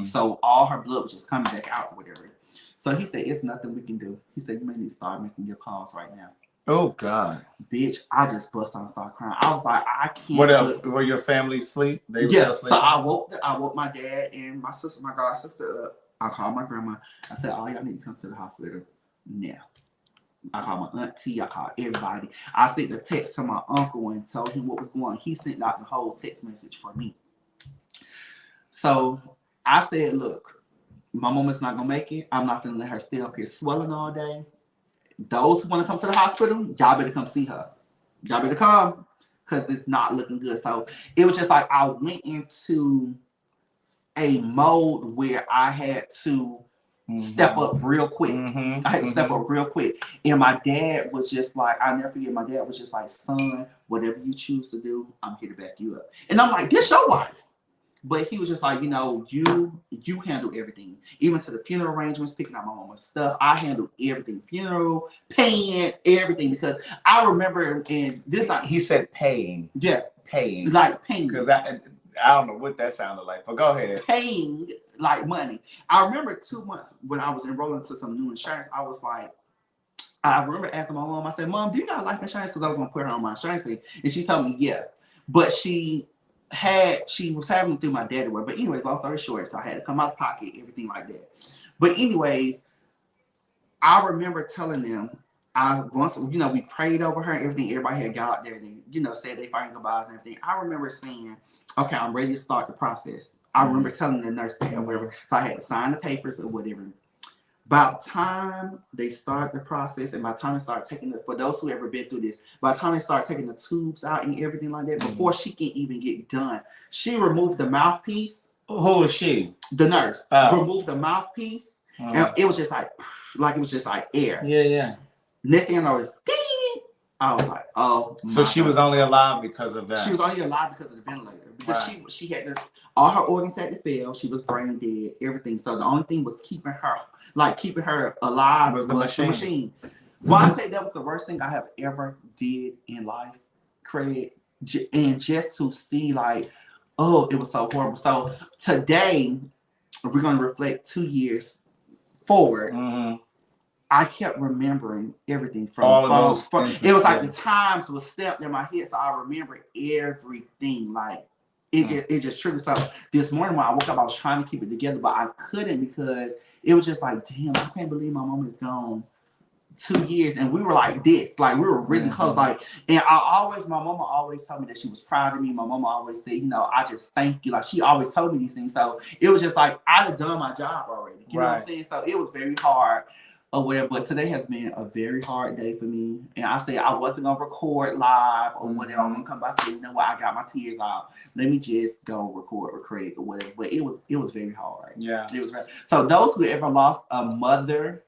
So all her blood was just coming back out or whatever. So he said, it's nothing we can do. He said, you may need to start making your calls right now. Oh God, bitch! I just bust out and started crying. I was like, I can't. What else? Were your family asleep? They were still sleeping? So I woke my dad and my sister, my god sister up. I called my grandma. I said, all y'all need to come to the hospital now. I called my auntie. I called everybody. I sent a text to my uncle and told him what was going on. He sent out the whole text message for me. So I said, look, my mama's not gonna make it. I'm not gonna let her stay up here swelling all day. Those who want to come to the hospital, y'all better come see her. Y'all better come because it's not looking good. So it was just like I went into a mode where I had to step up real quick. I had to step up real quick. And my dad was just like, I'll never forget, my dad was just like, son, whatever you choose to do, I'm here to back you up. And I'm like, this your wife. But he was just like, you know, you handle everything. Even to the funeral arrangements, picking out my mama's stuff. I handled everything. Funeral, paying, everything. Because I remember, and this like... He said paying. Yeah. Paying. Like paying. Because I don't know what that sounded like, but go ahead. Paying like money. I remember 2 months when I was enrolling into some new insurance, I was like, I remember asking my mom, I said, Mom, do you got life insurance? Because I was going to put her on my insurance thing. And she told me, yeah. But she was having to do my dad work. But anyways, long story short, so I had to come out of pocket, everything like that. But anyways, I remember telling them, we prayed over her, everything. Everybody had got out there and, said they final goodbyes and everything. I remember saying, okay, I'm ready to start the process. I remember telling the nurse that or whatever. So I had to sign the papers or whatever. By the time they start the process and by the time they start taking for those who ever been through this, by the time they start taking the tubes out and everything like that, before she can even get done, she removed the mouthpiece. Who is she? The nurse. Removed the mouthpiece. And it was just like it was just like air. Yeah. Next thing I know is ding. I was like, oh. So she was only alive because of that. She was only alive because of the ventilator. Because she had this, all her organs had to fail. She was brain dead, everything. So the only thing was keeping her alive was the machine. Well, I say that was the worst thing I have ever did in life, Craig. And just to see like, oh, it was so horrible. So today, we're going to reflect 2 years forward. Mm-hmm. I kept remembering everything from all of those. It was like the times was stamped in my head, so I remember everything. Like it just triggered. So this morning when I woke up, I was trying to keep it together, but I couldn't because it was just like, damn, I can't believe my mom is gone 2 years, and we were like this, like we were really close. Like, and my mama always told me that she was proud of me. My mama always said, you know, I just thank you. Like she always told me these things. So it was just like I'd have done my job already. You know what I'm saying? So it was very hard. But today has been a very hard day for me. And I said I wasn't gonna record live or whatever. I'm gonna come back and say, you know what, I got my tears out. Let me just go record with Craig or whatever. But it was very hard. Yeah. It was very. So those who ever lost a mother,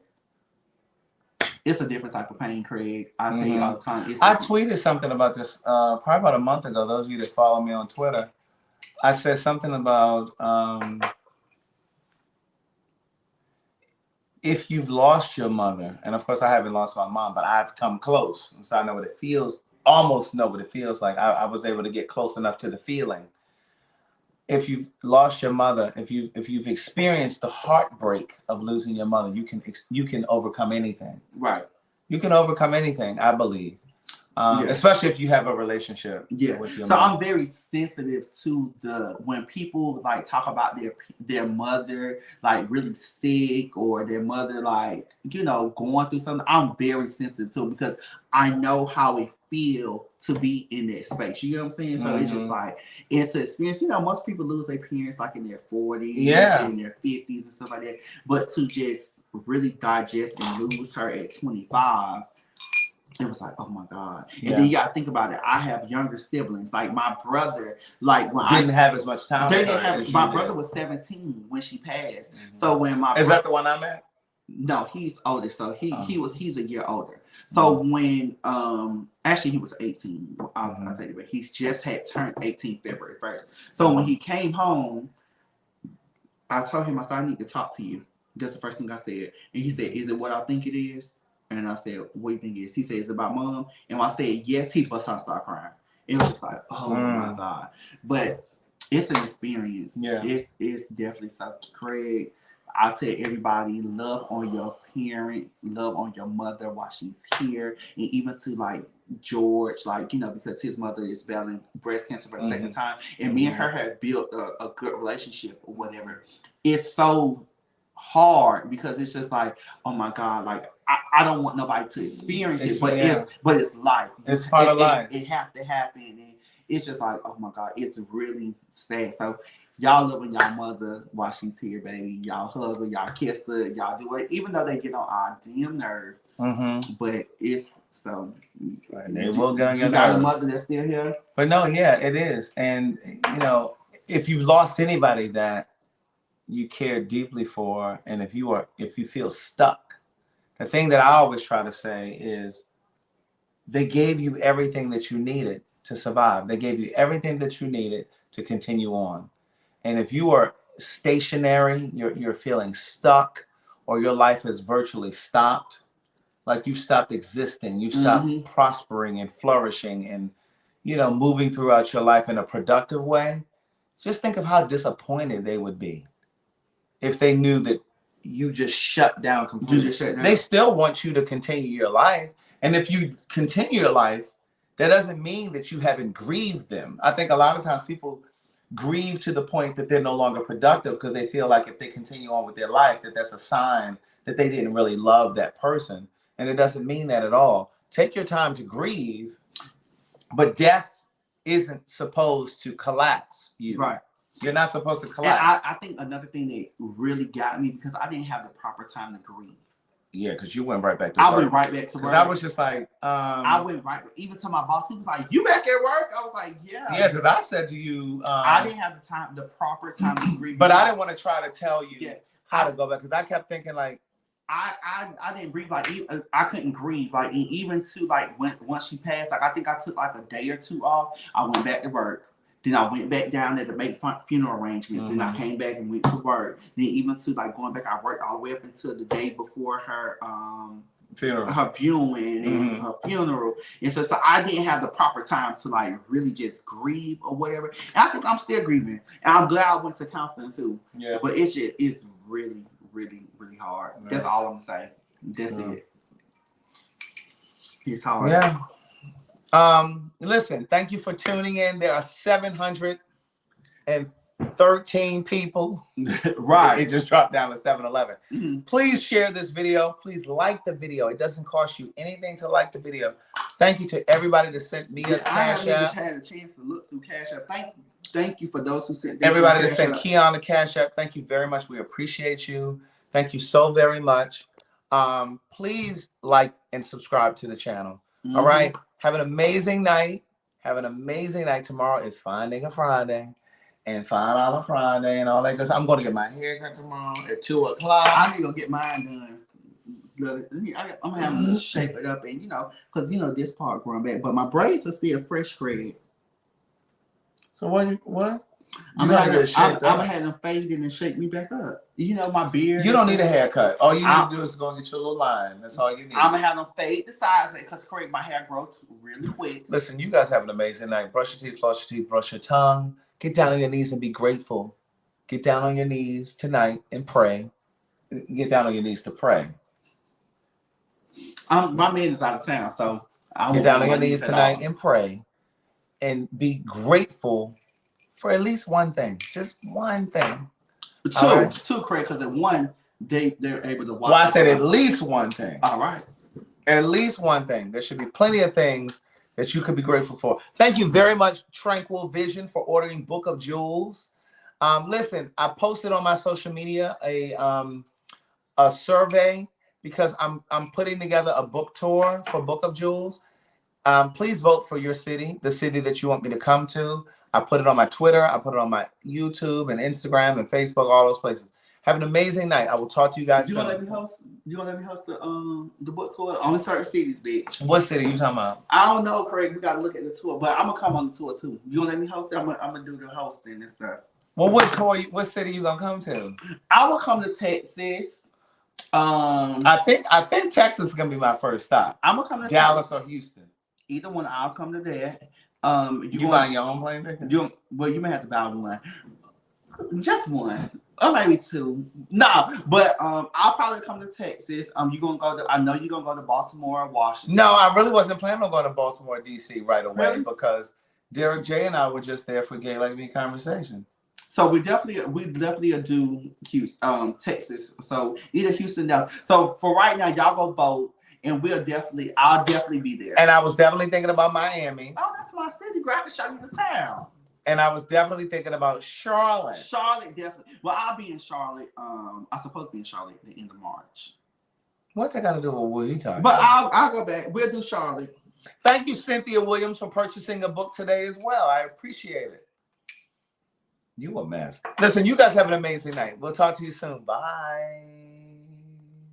it's a different type of pain, Craig. I tell you all the time. I tweeted something about this probably about a month ago. Those of you that follow me on Twitter, I said something about if you've lost your mother, and of course I haven't lost my mom, but I've come close, and so I know what it feels. Almost know what it feels like. I was able to get close enough to the feeling. If you've lost your mother, if you've experienced the heartbreak of losing your mother, you can overcome anything. Right. You can overcome anything, I believe. Especially if you have a relationship with your mother. I'm very sensitive to when people like talk about their mother like really sick or their mother like, you know, going through something. I'm very sensitive to it because I know how it feels to be in that space. You know what I'm saying? So it's just like, it's an experience. You know, most people lose their parents like in their 40s, in their 50s and stuff like that. But to just really digest and lose her at 25, it was like, oh my God. And then you gotta think about it. I have younger siblings. Like my brother, like when didn't have as much time. They didn't have. My brother was 17 when she passed. So when is that the one I met? No, he's older. So he's a year older. So when actually he was 18. I'll tell you, but he just had turned 18 February 1st. So when he came home, I told him, I said, I need to talk to you. That's the first thing I said. And he said, is it what I think it is? And I said, what do you think it is? He said, it's about mom. And when I said yes, he bust out and started crying. It was just like, oh my God. But it's an experience. Yeah. It's definitely something. Craig, I tell everybody, love on your parents, love on your mother while she's here. And even to like George, like, you know, because his mother is battling breast cancer for the second time. And me and her have built a good relationship or whatever. It's so hard because it's just like, oh my God, like I don't want nobody to experience it, but it's life. It's part of life. It have to happen, and it's just like, oh my God, it's really sad. So y'all loving y'all mother while she's here, baby. Y'all hug her, y'all kiss her, y'all do it, even though they get on our damn nerve. But it's so they will get on your nerves. You got a mother that's still here. But no, it is, and you know, if you've lost anybody that you care deeply for, and if you feel stuck, the thing that I always try to say is they gave you everything that you needed to survive. They gave you everything that you needed to continue on. And if you are stationary, you're feeling stuck, or your life has virtually stopped, like you've stopped existing, you've stopped prospering and flourishing and, you know, moving throughout your life in a productive way, just think of how disappointed they would be if they knew that you just shut down completely. They still want you to continue your life. And if you continue your life, that doesn't mean that you haven't grieved them. I think a lot of times people grieve to the point that they're no longer productive because they feel like if they continue on with their life, that's a sign that they didn't really love that person. And it doesn't mean that at all. Take your time to grieve, but death isn't supposed to collapse you. Right. You're not supposed to collapse. I think another thing that really got me, because I didn't have the proper time to grieve. Yeah, because you went right back to work. I went right back to work. Because I was just like... I went right... Even to my boss, he was like, you back at work? I was like, yeah. Yeah, because I said to you... I didn't have the proper time to grieve. But I didn't want to try to tell you how to go back, because I kept thinking like, I didn't grieve like I couldn't grieve like even to like once she passed. Like I think I took like a day or two off. I went back to work. Then I went back down there to make funeral arrangements. Then I came back and went to work. Then even to like going back, I worked all the way up until the day before her funeral, her viewing and her funeral. And so I didn't have the proper time to like really just grieve or whatever. And I think I'm still grieving. And I'm glad I went to counseling too. Yeah. But it's really, really, really hard. Yeah. That's all I'm gonna say. That's it. It's hard. Yeah. Listen, thank you for tuning in. There are 713 people. Right. It just dropped down to 711. Please share this video. Please like the video. It doesn't cost you anything to like the video. Thank you to everybody that sent me a Cash App. I haven't had a chance to look through Cash App. Thank you for those who sent everybody that sent Keon a Cash App. Thank you very much. We appreciate you. Thank you so very much. Please like and subscribe to the channel. All right. Have an amazing night. Have an amazing night. Tomorrow is Fine Nigga Friday and $5 Friday and all that good stuff. I'm going to get my hair cut tomorrow at 2 o'clock. I need to go get mine done. Look, I'm gonna have to shape it up and because this part growing back, but my braids are still fresh, Craig. So what? I'm gonna have them fade in and shake me back up. My beard. You don't need a haircut. All you need to do is go and get your little line. That's all you need. I'm gonna have them fade the sides because Craig, my hair grows really quick. Listen, you guys have an amazing night. Brush your teeth, floss your teeth, brush your tongue. Get down on your knees and be grateful. Get down on your knees tonight and pray. Get down on your knees to pray. My man is out of town, so I get down on your knees tonight and pray, and be grateful for at least one thing, just one thing. Two, Craig, because at one, they're able to watch. Well, I said at least one thing. All right. At least one thing. There should be plenty of things that you could be grateful for. Thank you very much, Tranquil Vision, for ordering Book of Jewels. Listen, I posted on my social media a survey because I'm putting together a book tour for Book of Jewels. Please vote for your city, the city that you want me to come to. I put it on my Twitter. I put it on my YouTube and Instagram and Facebook, all those places. Have an amazing night. I will talk to you guys soon. You want to let me host the book tour on certain cities, bitch? What city you talking about? I don't know, Craig. We got to look at the tour, but I'm gonna come on the tour too. You want to let me host it? I'm gonna do the hosting and stuff. Well, what city you gonna come to? I will come to Texas. I think Texas is gonna be my first stop. I'm gonna come to Dallas or Houston. Either one. I'll come to that. You buying your own plane ticket? You may have to buy one. Just one. Or maybe two. No, but I'll probably come to Texas. You gonna go to? I know you're gonna go to Baltimore or Washington. No, I really wasn't planning on going to Baltimore or DC right away because Derek J and I were just there for Gay Like Me conversation. So we definitely do Houston, Texas. So either Houston, Dallas. So for right now, y'all go vote. And I'll definitely be there. And I was definitely thinking about Miami. Oh, that's my city, girl. I can show you the town. And I was definitely thinking about Charlotte. Charlotte, definitely. Well, I'll be in Charlotte. I'm supposed to be in Charlotte at the end of March. What that got to do with what you talking about? But I'll go back. We'll do Charlotte. Thank you, Cynthia Williams, for purchasing a book today as well. I appreciate it. You a mess. Listen, you guys have an amazing night. We'll talk to you soon. Bye.